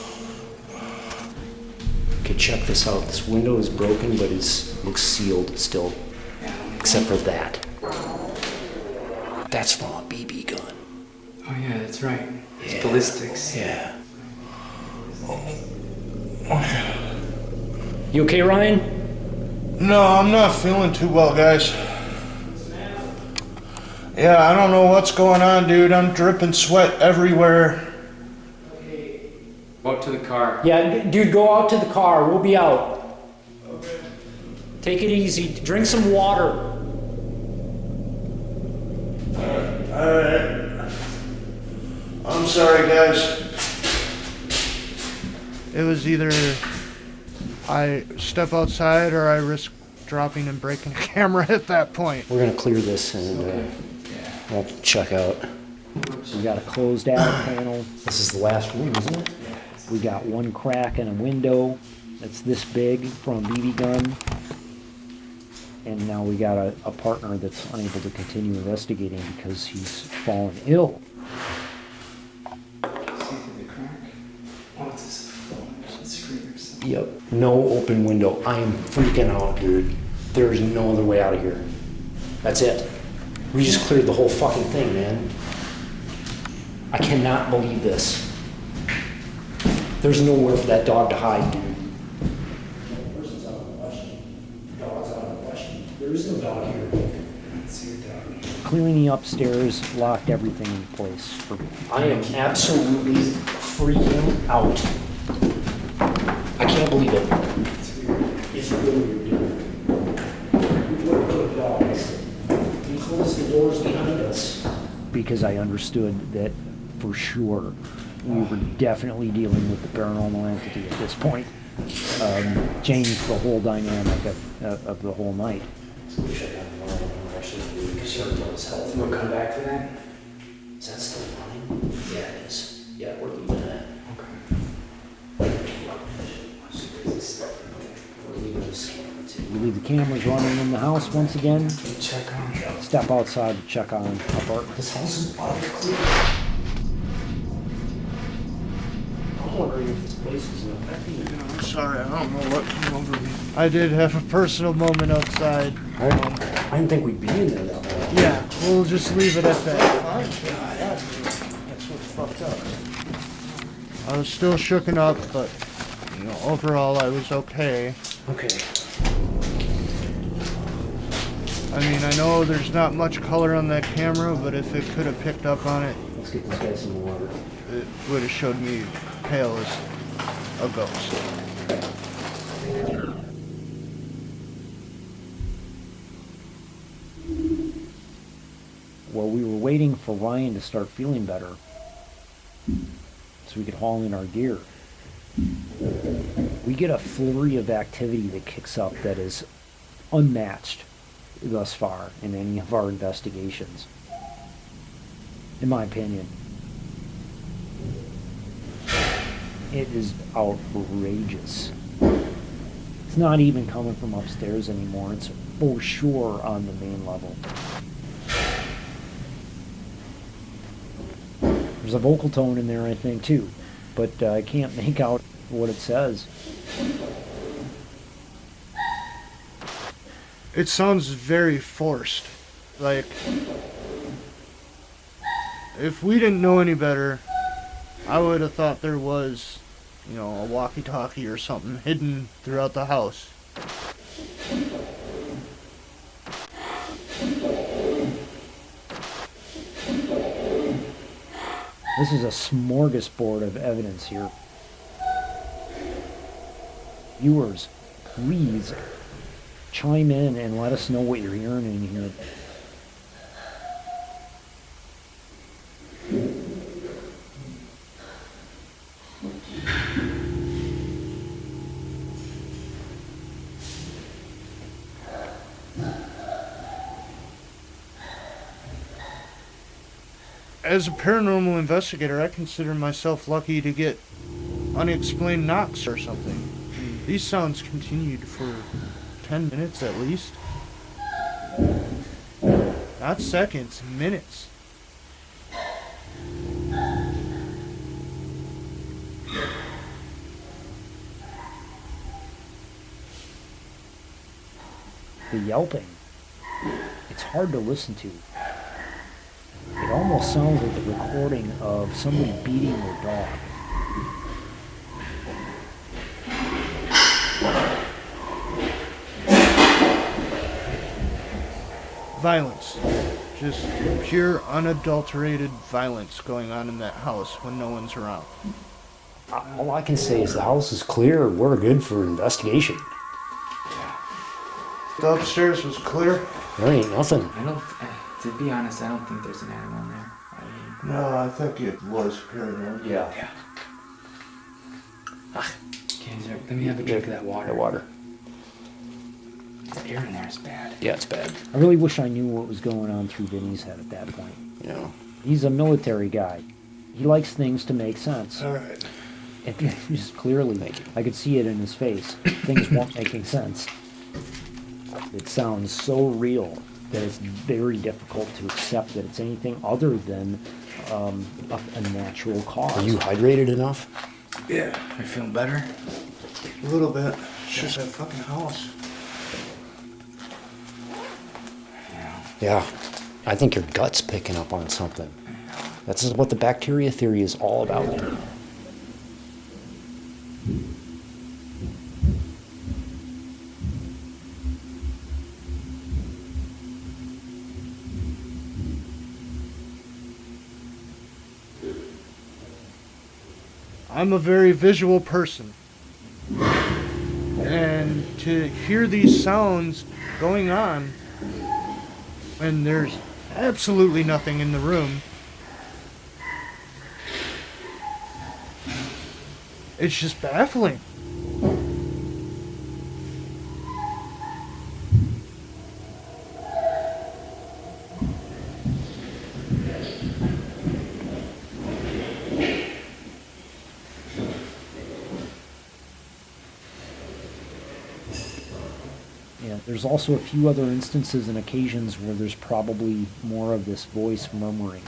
Okay, check this out. This window is broken, but it looks sealed still, except for that. That's from a BB gun. Oh yeah, that's right. It's Yeah. ballistics. Yeah. You okay, Ryan? No, I'm not feeling too well, guys. Yeah, I don't know what's going on, dude. I'm dripping sweat everywhere. Walk to the car. Yeah, dude, go out to the car. We'll be out. Okay. Take it easy. Drink some water. Alright. I'm sorry, guys. It was either I step outside or I risk dropping and breaking a camera at that point. We're gonna clear this and we'll check out. We got a closed attic panel. This is the last room, isn't it? We got one crack in a window that's this big from a BB gun. And now we got a partner that's unable to continue investigating because he's fallen ill. See through the crack? Oh, it's just a phone. There's a screen or something. Yep. No open window. I am freaking out, dude. There's no other way out of here. That's it. We just cleared the whole fucking thing, man. I cannot believe this. There's nowhere for that dog to hide, dude. Person's out of the question. Dog's out of the question. There is no dog here. Let's see your dog. Clearing the upstairs locked everything in place. I am absolutely freaking out. I can't believe it. It's weird. It's really weird, dude. We would have put dogs. We closed the doors behind us. Because I understood that for sure we were definitely dealing with the paranormal entity at this point. Changed the whole dynamic of the whole night. So we should have one actually because you already told us health. We'll come back to that. Is that still running? Yeah, it is. Yeah, we're leaving that. Okay. We're leaving this camera too. We leave the cameras running in the house once again. Check on. Step outside to check on apartment. This house is probably clear. I'm wondering if this place is affecting you. I'm sorry, I don't know what came over me. I did have a personal moment outside. I didn't think we'd be in there that long. Yeah, we'll just leave it at that. That's what's fucked up. I was still shooken up, but overall I was okay. Okay. I mean, I know there's not much color on that camera, but if it could have picked up on it, get this guy some water. It would have showed me pale as a ghost. Well, we were waiting for Ryan to start feeling better so we could haul in our gear. We get a flurry of activity that kicks up that is unmatched thus far in any of our investigations, in my opinion. It is outrageous. It's not even coming from upstairs anymore. It's for sure on the main level. There's a vocal tone in there, I think, too, but I can't make out what it says. It sounds very forced. Like, if we didn't know any better, I would have thought there was, a walkie-talkie or something hidden throughout the house. This is a smorgasbord of evidence here. Viewers, please chime in and let us know what you're hearing in here. As a paranormal investigator, I consider myself lucky to get unexplained knocks or something. These sounds continued for 10 minutes at least. Not seconds, minutes. The yelping, it's hard to listen to. It almost sounds like the recording of somebody beating their dog. Violence. Just pure, unadulterated violence going on in that house when no one's around. All I can say is the house is clear. We're good for investigation. The upstairs was clear. There ain't nothing. To be honest, I don't think there's an animal in there. No, I think it was paranormal. Yeah. Let me have a drink of that water. The water. The air in there is bad. Yeah, it's bad. I really wish I knew what was going on through Vinny's head at that point. Yeah. He's a military guy. He likes things to make sense. All right. And just clearly, Thank you. I could see it in his face. Things weren't making sense. It sounds so real that it's very difficult to accept that it's anything other than a natural cause. Are you hydrated enough? Yeah. Are you feeling better? A little bit. It's just that fucking house. Yeah. I think your gut's picking up on something. That's what the bacteria theory is all about. I'm a very visual person. And to hear these sounds going on, and there's absolutely nothing in the room, it's just baffling. Yeah, there's also a few other instances and occasions where there's probably more of this voice murmuring.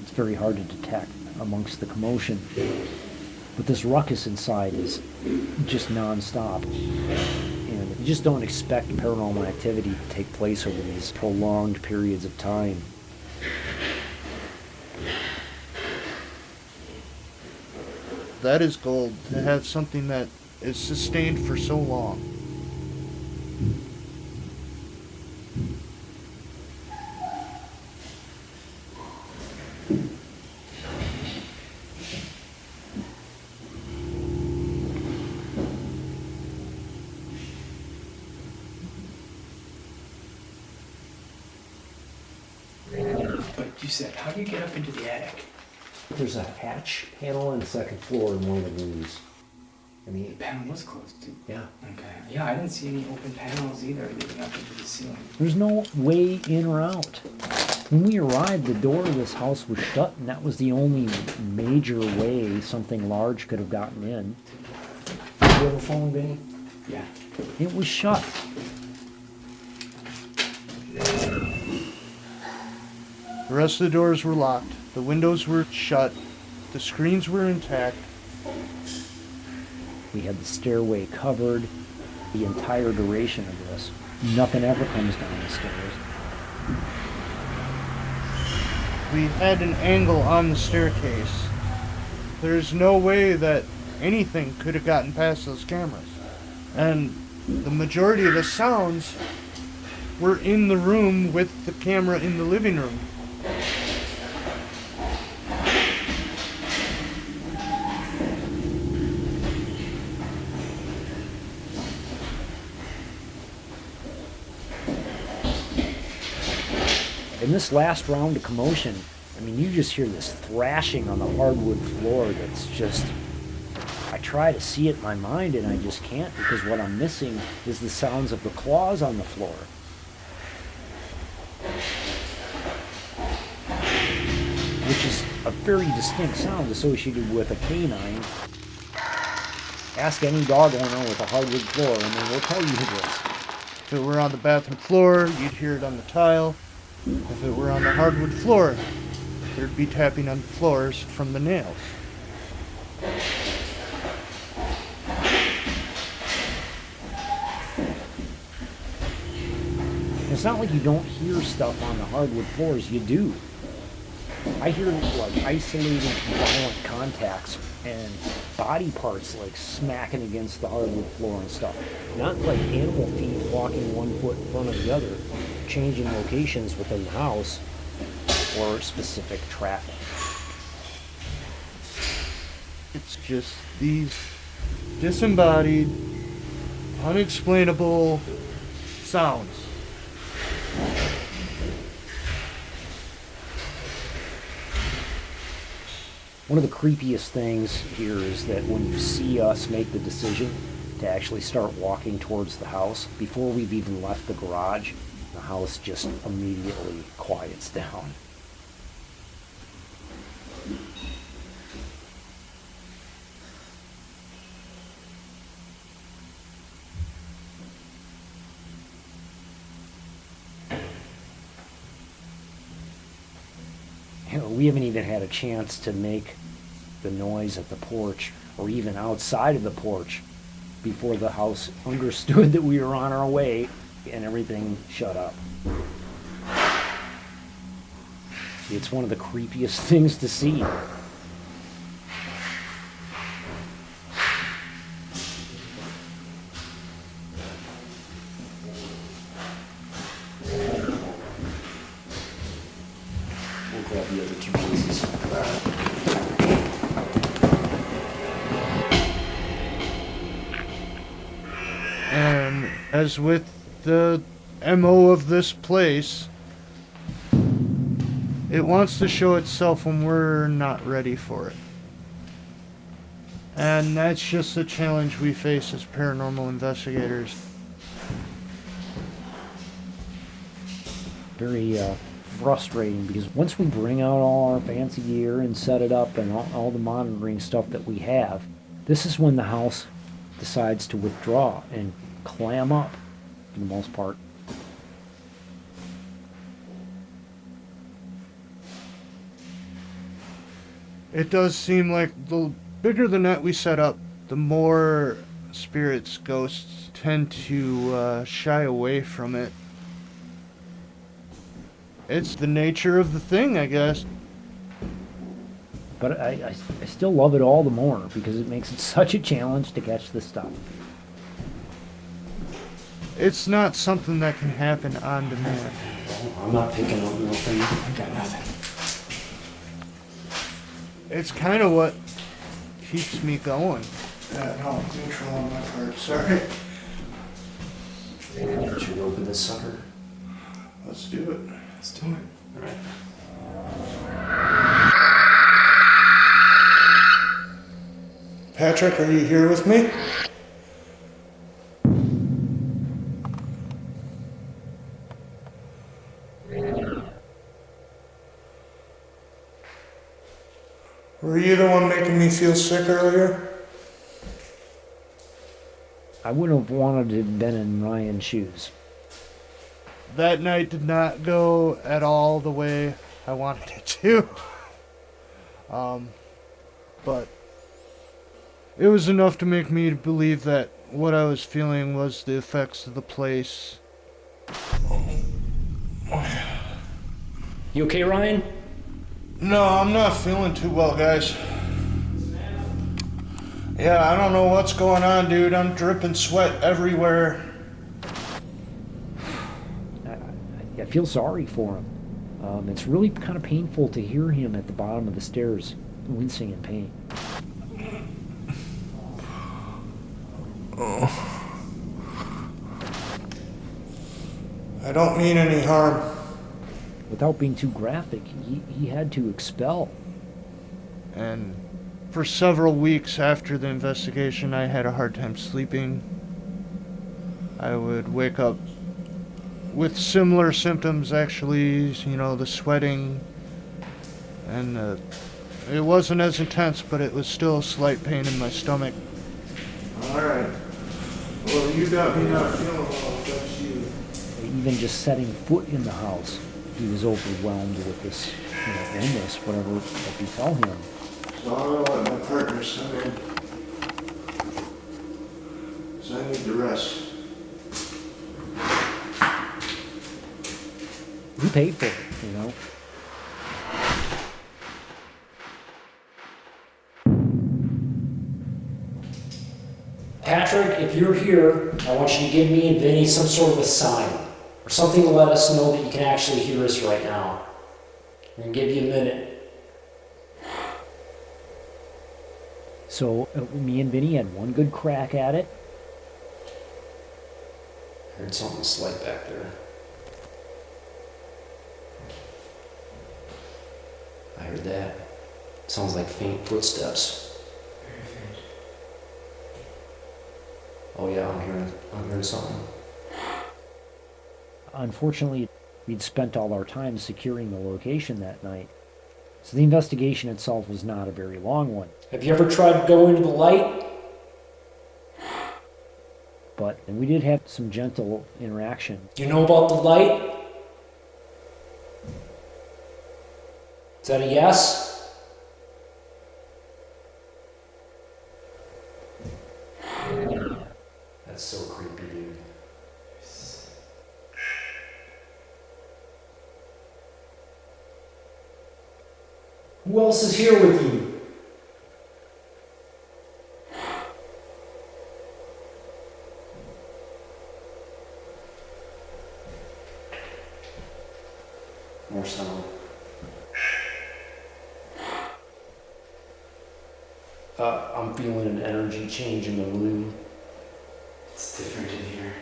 It's very hard to detect amongst the commotion. But this ruckus inside is just non-stop. And you just don't expect paranormal activity to take place over these prolonged periods of time. That is gold, to have something that is sustained for so long. But you said, how do you get up into the attic? There's a hatch panel on the second floor in one of the rooms. I The mean, panel was closed too. yeah. Okay. Yeah, I didn't see any open panels either leading up into the ceiling. There's no way in or out. When we arrived, the door of this house was shut, and that was the only major way something large could have gotten in. Do you have a phone, Vinny? Yeah. It was shut. The rest of the doors were locked, the windows were shut, the screens were intact. We had the stairway covered the entire duration of this. Nothing ever comes down the stairs. We had an angle on the staircase. There's no way that anything could have gotten past those cameras. And the majority of the sounds were in the room with the camera in the living room. In this last round of commotion, I mean, you just hear this thrashing on the hardwood floor that's just... I try to see it in my mind and I just can't, because what I'm missing is the sounds of the claws on the floor. Which is a very distinct sound associated with a canine. Ask any dog owner with a hardwood floor and they will tell you this. If it were on the bathroom floor, you'd hear it on the tile. If it were on the hardwood floor, there'd be tapping on the floors from the nails. It's not like you don't hear stuff on the hardwood floors, you do. I hear like isolated violent contacts and body parts like smacking against the hardwood floor and stuff. Not like animal feet walking one foot in front of the other, changing locations within the house or specific traffic. It's just these disembodied, unexplainable sounds. One of the creepiest things here is that when you see us make the decision to actually start walking towards the house, before we've even left the garage, the house just immediately quiets down. You know, we haven't even had a chance to make the noise at the porch or even outside of the porch before the house understood that we were on our way and everything shut up. It's one of the creepiest things to see. We'll grab the other two pieces. And as with the MO of this place, it wants to show itself when we're not ready for it. And that's just the challenge we face as paranormal investigators. Very frustrating, because once we bring out all our fancy gear and set it up and all the monitoring stuff that we have, this is when the house decides to withdraw and clam up for the most part. It does seem like the bigger the net we set up, the more spirits, ghosts tend to shy away from it. It's the nature of the thing, I guess. But I still love it all the more because it makes it such a challenge to catch this stuff. It's not something that can happen on demand. I'm not picking up nothing. I got nothing. It's kind of what keeps me going. Yeah, no, neutral on my part, sorry. Get your rope in this sucker. Let's do it. Let's do it. All right. Patrick, are you here with me? Were you the one making me feel sick earlier? I wouldn't have wanted to have been in Ryan's shoes. That night did not go at all the way I wanted it to. But it was enough to make me believe that what I was feeling was the effects of the place. You okay, Ryan? No, I'm not feeling too well, guys. Yeah, I don't know what's going on, dude. I'm dripping sweat everywhere. I feel sorry for him. It's really kind of painful to hear him at the bottom of the stairs, wincing in pain. I don't mean any harm. Without being too graphic, he had to expel. And for several weeks after the investigation, I had a hard time sleeping. I would wake up with similar symptoms, actually, you know, the sweating. And it wasn't as intense, but it was still a slight pain in my stomach. Alright. Well, you got me not feeling well, that's you. Even just setting foot in the house, he was overwhelmed with this, illness, whatever that befell him. So I'm gonna let my partners come in. 'Cause I need to rest. He paid for it, Patrick, if you're here, I want you to give me and Vinny some sort of a sign, or something to let us know that you can actually hear us right now. I'm gonna give you a minute. So me and Vinny had one good crack at it. I heard something slight back there. I heard that. Sounds like faint footsteps. Very faint. Oh yeah, I'm hearing something. Unfortunately, we'd spent all our time securing the location that night, so the investigation itself was not a very long one. Have you ever tried going to the light? But and we did have some gentle interaction. Do you know about the light? Is that a yes? That's so creepy, dude. Who else is here with you? More sound. I'm feeling an energy change in the room. It's different in here.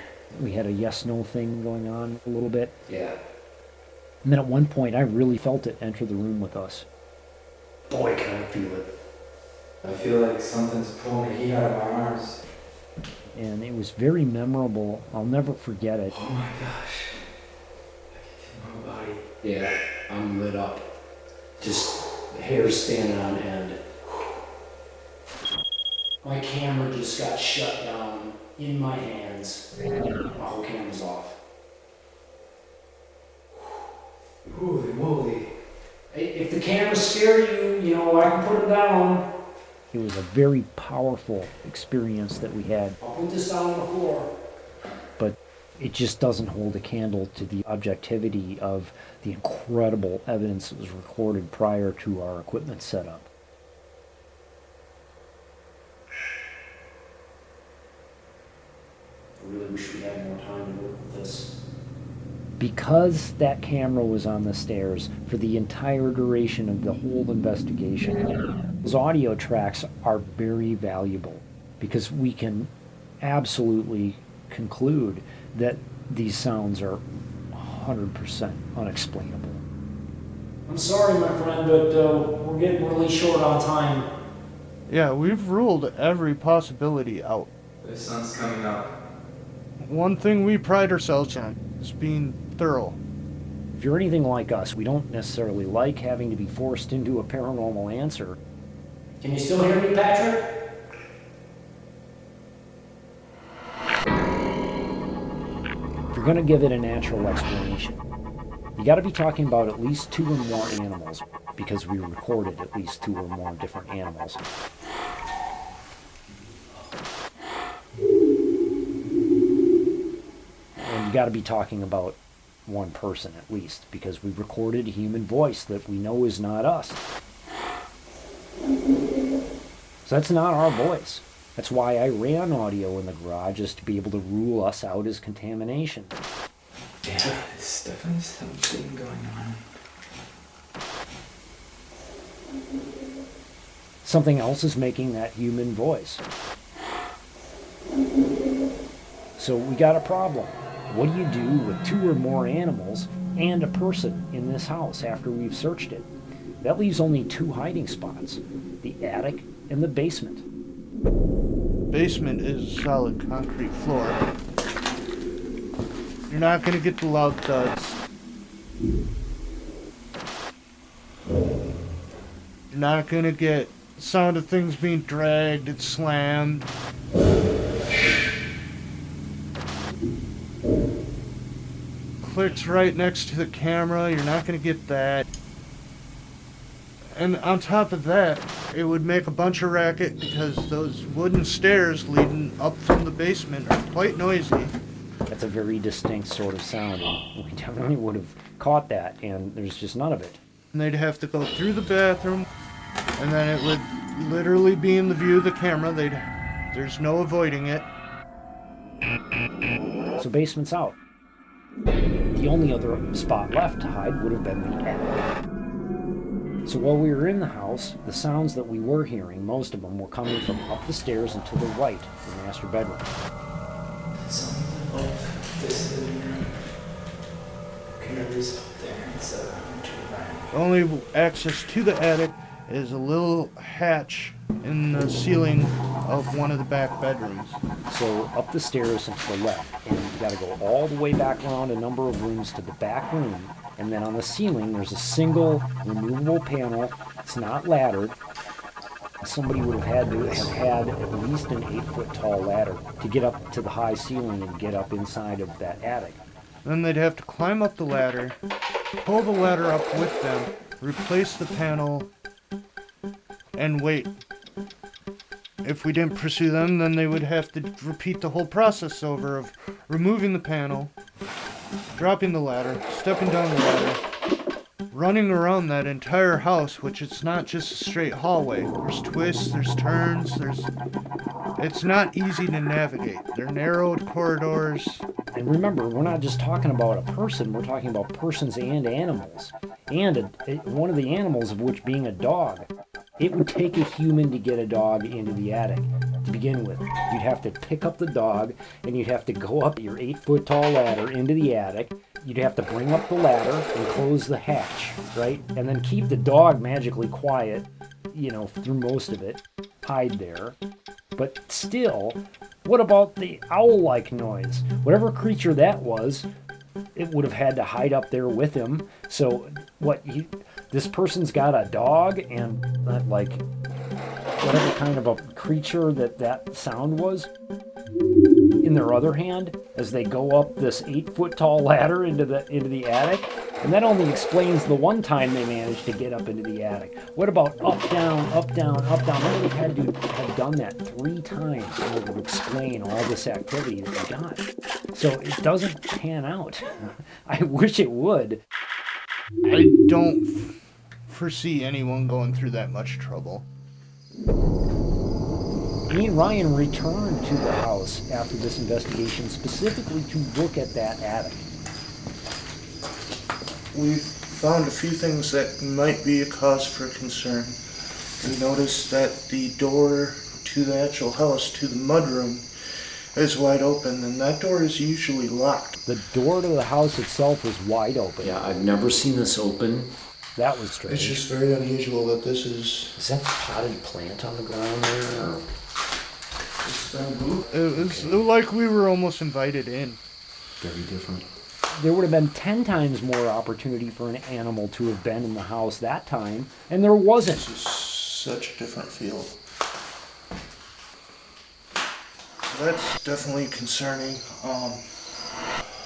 We had a yes-no thing going on a little bit. Yeah. And then at one point, I really felt it enter the room with us. Boy, can I feel it. I feel like something's pulling the heat out of my arms. And it was very memorable. I'll never forget it. Oh my gosh. I can feel my body. Yeah, I'm lit up. Just hair standing on end. My camera just got shut down in my hands. My whole camera's off. Holy moly. Hey, if the camera scare you, I can put it down. It was a very powerful experience that we had, I'll put this down on the floor. but it just doesn't hold a candle to the objectivity of the incredible evidence that was recorded prior to our equipment setup. really wish we had more time to work with this. Because that camera was on the stairs for the entire duration of the whole investigation, those audio tracks are very valuable because we can absolutely conclude that these sounds are 100% unexplainable. I'm sorry, my friend, but we're getting really short on time. Yeah, we've ruled every possibility out. The sun's coming up. One thing we pride ourselves on is being thorough. If you're anything like us, we don't necessarily like having to be forced into a paranormal answer. Can you still hear me, Patrick? If you're going to give it a natural explanation, you got to be talking about at least 2 or more animals, because we recorded at least 2 or more different animals. And you got to be talking about one person at least, because we recorded a human voice that we know is not us. So that's not our voice. That's why I ran audio in the garage, is to be able to rule us out as contamination. Yeah, there's definitely something going on. Something else is making that human voice. So we got a problem. What do you do with 2 or more animals and a person in this house after we've searched it? That leaves only 2 hiding spots, the attic and the basement. Basement is a solid concrete floor. You're not going to get the loud thuds. You're not going to get sound of things being dragged and slammed. Clicks right next to the camera, you're not going to get that. And on top of that, it would make a bunch of racket because those wooden stairs leading up from the basement are quite noisy. That's a very distinct sort of sound, and we definitely would have caught that, and there's just none of it. And they'd have to go through the bathroom, and then it would literally be in the view of the camera. There's no avoiding it. So basement's out. The only other spot left to hide would have been the attic. So while we were in the house, the sounds that we were hearing, most of them were coming from up the stairs and to the right, the master bedroom. Something above this living room. Whatever's up there, it's to the right. Only access to the attic is a little hatch in the ceiling of one of the back bedrooms. So up the stairs and to the left, and you got to go all the way back around a number of rooms to the back room, and then on the ceiling there's a single removable panel. It's not laddered. Somebody would have had to have had at least an 8-foot tall ladder to get up to the high ceiling and get up inside of that attic. Then they'd have to climb up the ladder, pull the ladder up with them, replace the panel, and wait. If we didn't pursue them, then they would have to repeat the whole process over of removing the panel, dropping the ladder, stepping down the ladder, running around that entire house, which it's not just a straight hallway. There's twists, there's turns, it's not easy to navigate. They're narrowed corridors. And remember, we're not just talking about a person, we're talking about persons and animals. And one of the animals of which being a dog. It would take a human to get a dog into the attic to begin with. You'd have to pick up the dog, and you'd have to go up your 8-foot tall ladder into the attic. You'd have to bring up the ladder and close the hatch, right? And then keep the dog magically quiet, through most of it. Hide there. But still, what about the owl-like noise? Whatever creature that was, it would have had to hide up there with him. So, this person's got a dog and whatever kind of a creature that sound was in their other hand as they go up this 8-foot tall ladder into the attic. And that only explains the one time they managed to get up into the attic. What about up, down, up, down, up, down? They would have had to have done that 3 times in order to explain all this activity that they got. So it doesn't pan out. I wish it would. I don't foresee anyone going through that much trouble. Me and Ryan returned to the house after this investigation specifically to look at that attic. We found a few things that might be a cause for concern. We noticed that the door to the actual house, to the mudroom, is wide open, and that door is usually locked. The door to the house itself was wide open. Yeah, I've never seen this open. That was strange. It's just very unusual that this is... Is that potted plant on the ground there? Or? It was like we were almost invited in. Very different. There would have been 10 times more opportunity for an animal to have been in the house that time, and there wasn't. This is such a different feel. So that's definitely concerning.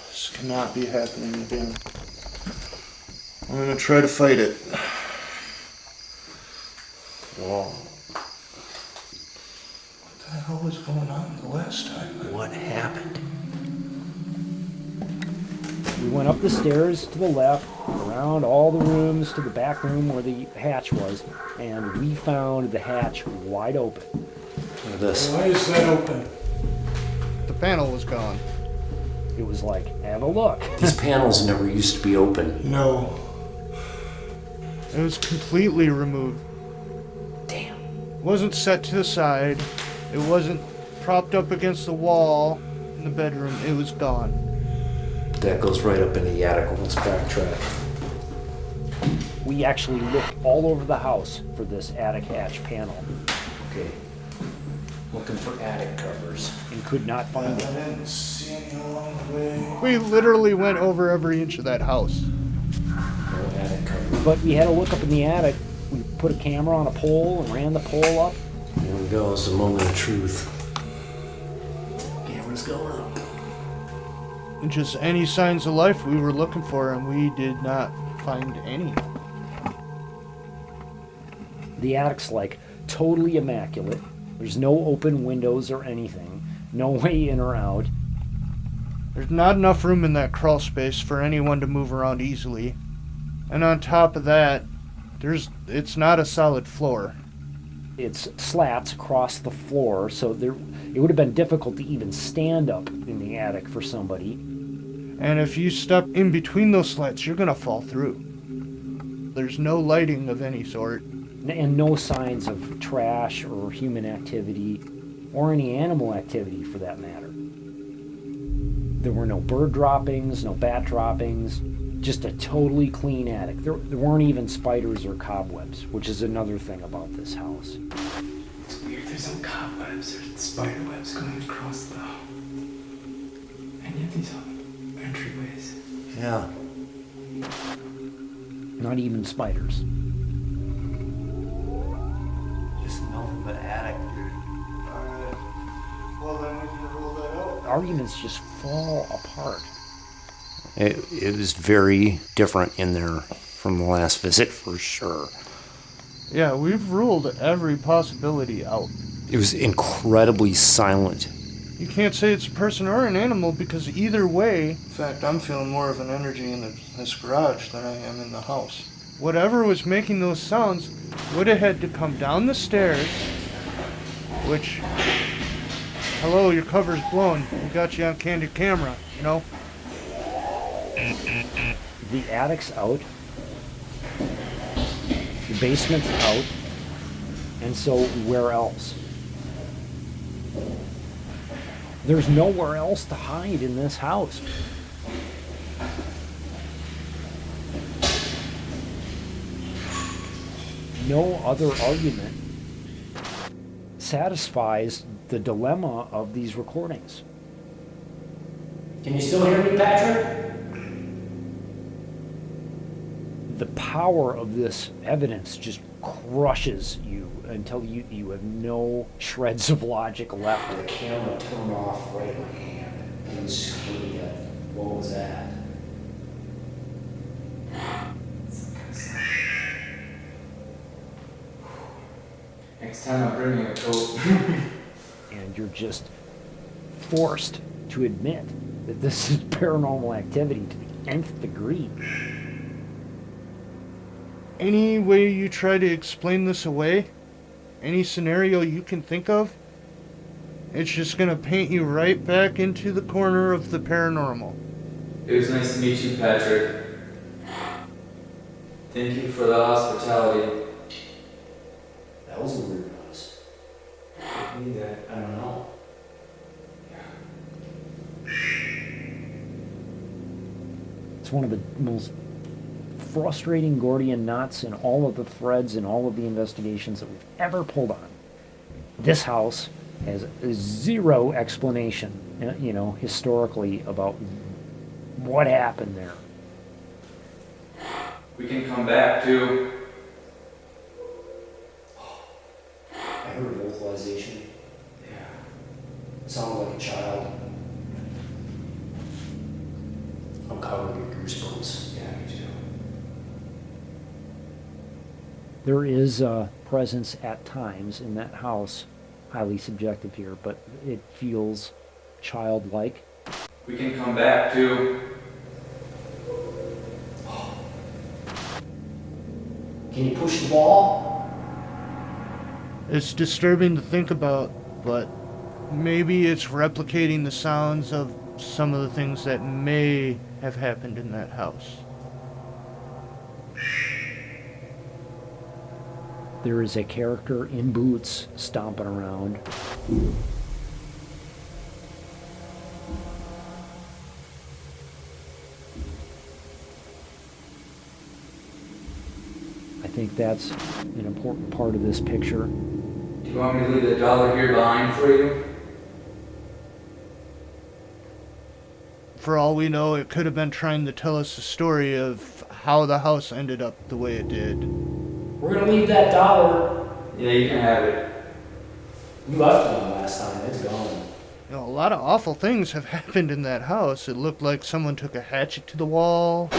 This cannot be happening again. I'm gonna try to fight it. Whoa. What the hell was going on the last time? What happened? We went up the stairs to the left, around all the rooms to the back room where the hatch was, and we found the hatch wide open. Look at this. Why is that open? The panel was gone. It was like, have a look. These panels never used to be open. No. It was completely removed. Damn. It wasn't set to the side. It wasn't propped up against the wall in the bedroom. It was gone. That goes right up into the attic. Let's backtrack. We actually looked all over the house for this attic hatch panel Okay. Looking for attic covers. and could not I find it. didn't see any along the way. We literally went over every inch of that house. No attic covers. But we had to look up in the attic. We put a camera on a pole and ran the pole up. Here we go. It's the moment of truth. Camera's going up. And just any signs of life we were looking for, and we did not find any. The attic's like totally immaculate. There's no open windows or anything. No way in or out. There's not enough room in that crawl space for anyone to move around easily. And on top of that, it's not a solid floor. It's slats across the floor, so it would have been difficult to even stand up in the attic for somebody. And if you step in between those slats, you're gonna fall through. There's no lighting of any sort. And no signs of trash or human activity, or any animal activity for that matter. There were no bird droppings, no bat droppings, just a totally clean attic. There weren't even spiders or cobwebs, which is another thing about this house. It's weird, there's no cobwebs or spider webs going across any of these entryways. Yeah. Not even spiders. Just nothing but attic, dude. Alright. Well, then we can rule that out. Arguments just fall apart. It was very different in there from the last visit, for sure. Yeah, we've ruled every possibility out. It was incredibly silent. You can't say it's a person or an animal because either way... In fact, I'm feeling more of an energy in this garage than I am in the house. Whatever was making those sounds would have had to come down the stairs, which... Hello, your cover's blown. We got you on candid camera, you know? The attic's out. The basement's out. And so where else? There's nowhere else to hide in this house. No other argument satisfies the dilemma of these recordings. Can you still hear me, Patrick? The power of this evidence just crushes you until you have no shreds of logic left. The camera turned off right in my hand. It was screaming at. What was that? Next time I'm bringing a coat. And you're just forced to admit that this is paranormal activity to the nth degree. Any way you try to explain this away, any scenario you can think of, It's just gonna paint you right back into the corner of the paranormal. It was nice to meet you, Patrick. Thank you for the hospitality. That was a weird noise. I mean that, I don't know. It's one of the most frustrating Gordian knots in all of the threads in all of the investigations that we've ever pulled on. This house has zero explanation, historically about what happened there. We can come back too. I heard a vocalization. Yeah. It sounded like a child. I'm covered in goosebumps. Yeah, me too. There is a presence at times in that house, highly subjective here, but it feels childlike. We can come back too. Can you push the ball? It's disturbing to think about, but maybe it's replicating the sounds of some of the things that may have happened in that house. There is a character in boots stomping around. I think that's an important part of this picture. Do you want me to leave the dollar here behind for you? For all we know, it could have been trying to tell us the story of how the house ended up the way it did. We're gonna leave that dollar. Yeah, you can have it. You left one last time, it's gone. You know, a lot of awful things have happened in that house. It looked like someone took a hatchet to the wall.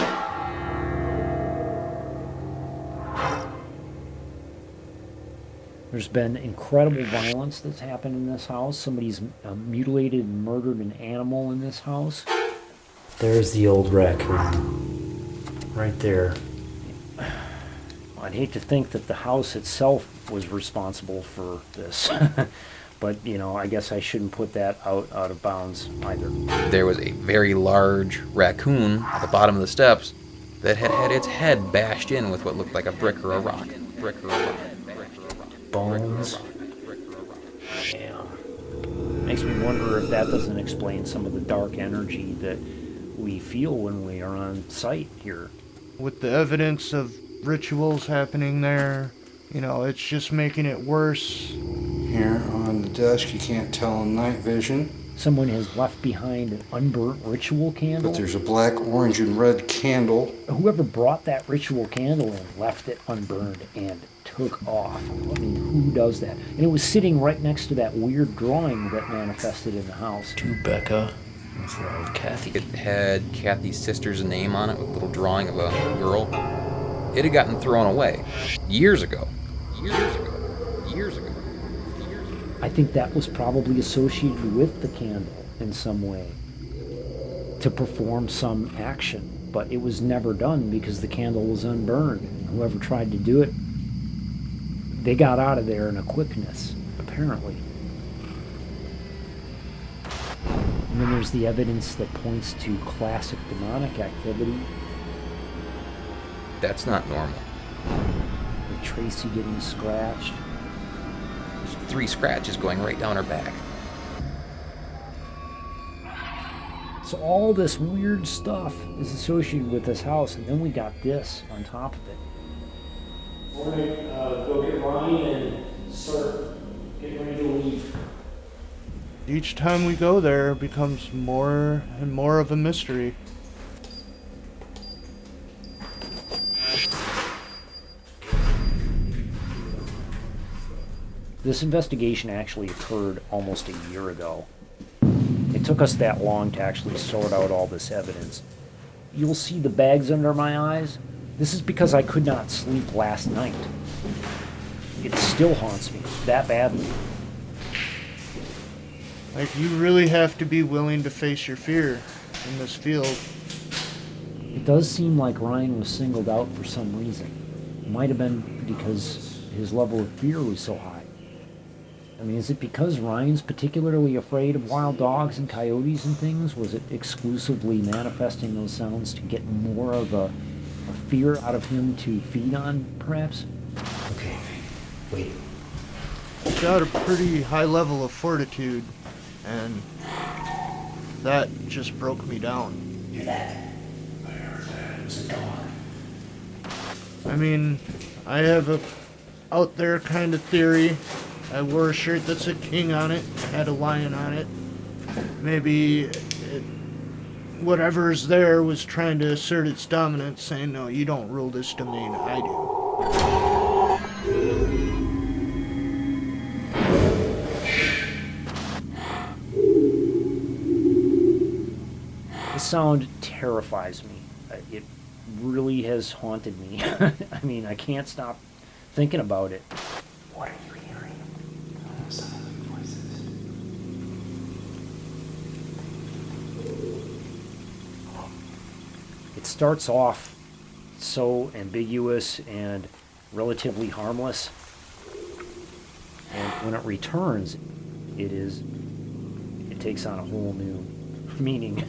There's been incredible violence that's happened in this house. Somebody's mutilated and murdered an animal in this house. There's the old raccoon. Right there. I'd hate to think that the house itself was responsible for this. But, I guess I shouldn't put that out of bounds either. There was a very large raccoon at the bottom of the steps that had had its head bashed in with what looked like a brick or a rock. Bones. Damn. Makes me wonder if that doesn't explain some of the dark energy that we feel when we are on site here. With the evidence of rituals happening there, it's just making it worse. Here on the desk, you can't tell in night vision, Someone has left behind an unburnt ritual candle. but there's a black, orange, and red candle. Whoever brought that ritual candle in left it unburned and took off. I mean, who does that? And it was sitting right next to that weird drawing that manifested in the house. To Becca. Kathy. It had Kathy's sister's name on it with a little drawing of a girl. It had gotten thrown away years ago. I think that was probably associated with the candle in some way to perform some action, but it was never done because the candle was unburned. Whoever tried to do it, they got out of there in a quickness, apparently. And then there's the evidence that points to classic demonic activity, That's not normal. with Tracy getting scratched. There's 3 scratches going right down her back. So all this weird stuff is associated with this house, and then we got this on top of it. We're gonna go get Ryan and start getting ready to leave. Each time we go there, it becomes more and more of a mystery. This investigation actually occurred almost a year ago. It took us that long to actually sort out all this evidence. You'll see the bags under my eyes. This is because I could not sleep last night. It still haunts me that badly. Like, you really have to be willing to face your fear in this field. It does seem like Ryan was singled out for some reason. It might have been because his level of fear was so high. I mean, is it because Ryan's particularly afraid of wild dogs and coyotes and things? Was it exclusively manifesting those sounds to get more of a fear out of him to feed on, perhaps? Okay, wait. He's got a pretty high level of fortitude, and that just broke me down. Hear that? It was a dog. I mean, I have a out there kind of theory. I wore a shirt that said king on it, had a lion on it. Maybe whatever's there was trying to assert its dominance, saying, no, you don't rule this domain, I do. The sound terrifies me. It really has haunted me. I mean, I can't stop thinking about it. What are you hearing? Silent voices. It starts off so ambiguous and relatively harmless, and when it returns, it takes on a whole new meaning.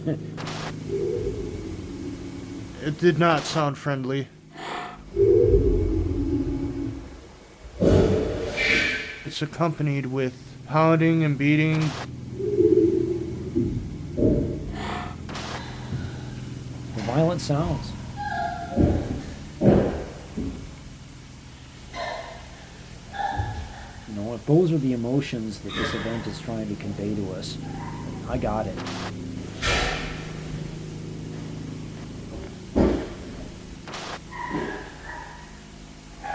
It did not sound friendly. It's accompanied with pounding and beating. Violent sounds. You know, if those are the emotions that this event is trying to convey to us, I got it.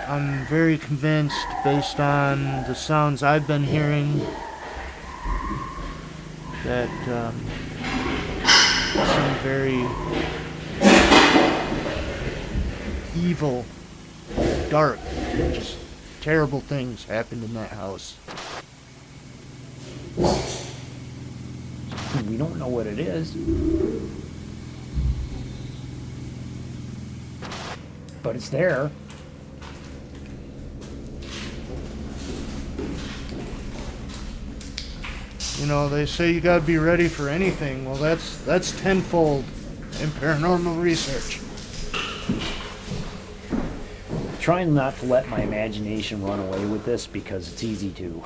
I'm very convinced, based on the sounds I've been hearing, that some very evil, dark, just terrible things happened in that house. We don't know what it is. But it's there. You know, they say you gotta be ready for anything. Well, that's tenfold in paranormal research. Trying not to let my imagination run away with this because it's easy to.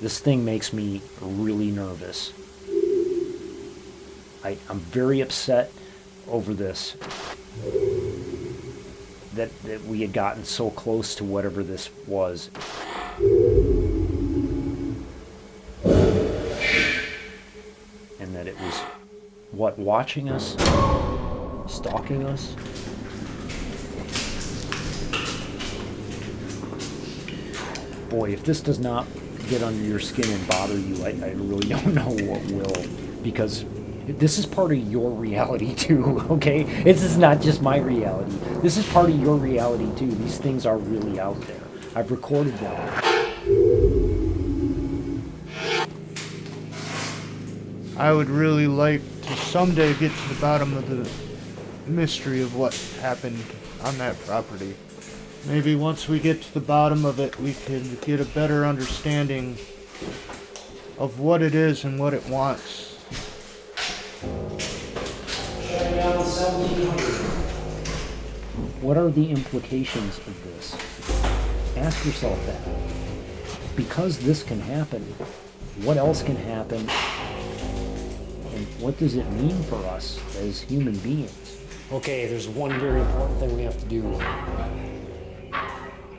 This thing makes me really nervous. I'm very upset over this. That we had gotten so close to whatever this was. And that it was, watching us? Stalking us? Boy, if this does not get under your skin and bother you, I really don't know what will. Because this is part of your reality too, okay? This is not just my reality. This is part of your reality too. These things are really out there. I've recorded them. I would really like to someday get to the bottom of the mystery of what happened on that property. Maybe once we get to the bottom of it, we can get a better understanding of what it is and what it wants. What are the implications of this? Ask yourself that. Because this can happen, what else can happen? And what does it mean for us as human beings? Okay, there's one very important thing we have to do.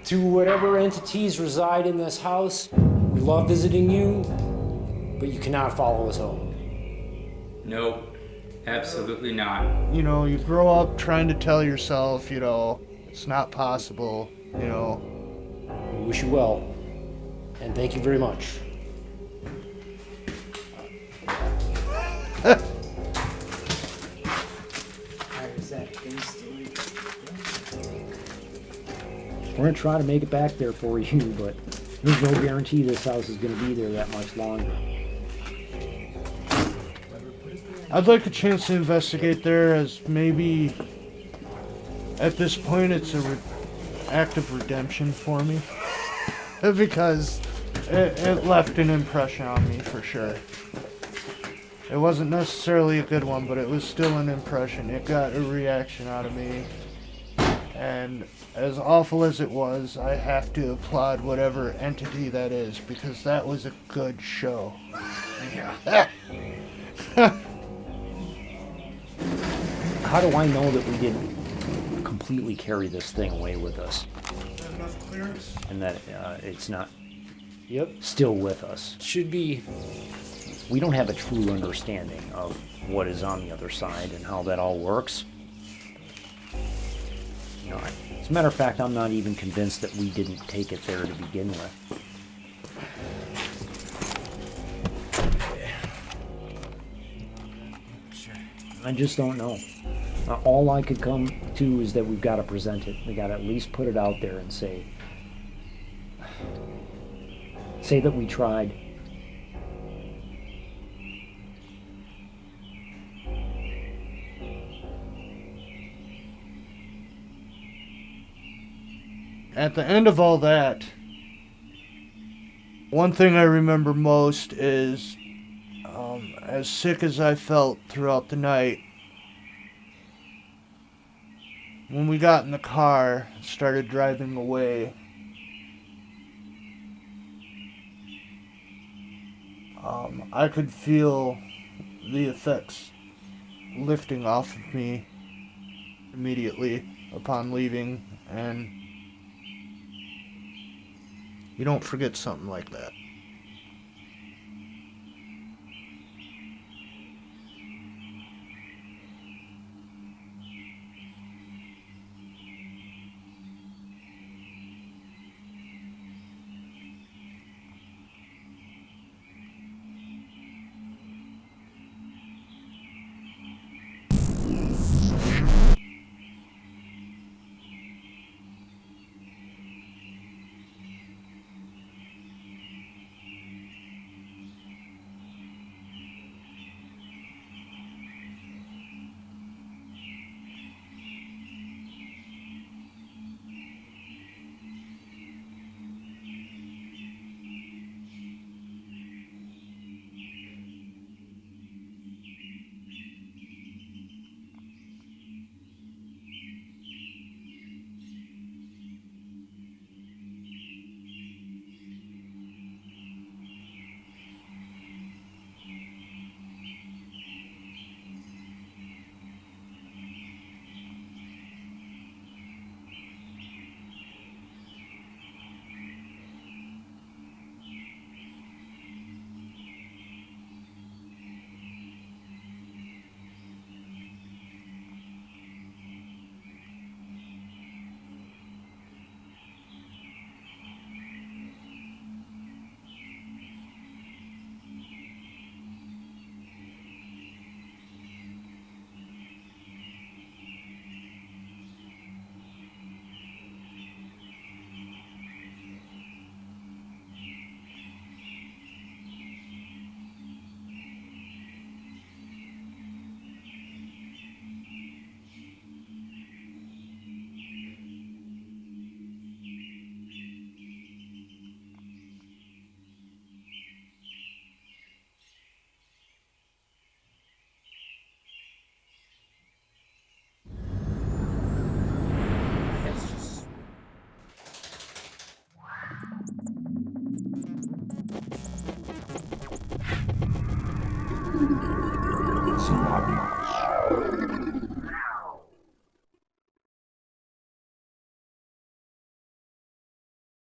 To whatever entities reside in this house, we love visiting you, but you cannot follow us home. Nope. Absolutely not. You know, you grow up trying to tell yourself, you know, it's not possible, you know. We wish you well, and thank you very much. We're going to try to make it back there for you, but there's no guarantee this house is going to be there that much longer. I'd like a chance to investigate there as maybe At this point, it's a act of redemption for me. Because it left an impression on me for sure. It wasn't necessarily a good one, but it was still an impression. It got a reaction out of me. And as awful as it was, I have to applaud whatever entity that is, because that was a good show. How do I know that we didn't completely carry this thing away with us Enough clearance? and that it's not Yep. still with us? Should be. We don't have a true understanding of what is on the other side and how that all works. You know, as a matter of fact, I'm not even convinced that we didn't take it there to begin with. I just don't know. All I could come to is that we've got to present it. We got to at least put it out there and say that we tried. At the end of all that, one thing I remember most is, as sick as I felt throughout the night, when we got in the car and started driving away, I could feel the effects lifting off of me immediately upon leaving, and you don't forget something like that.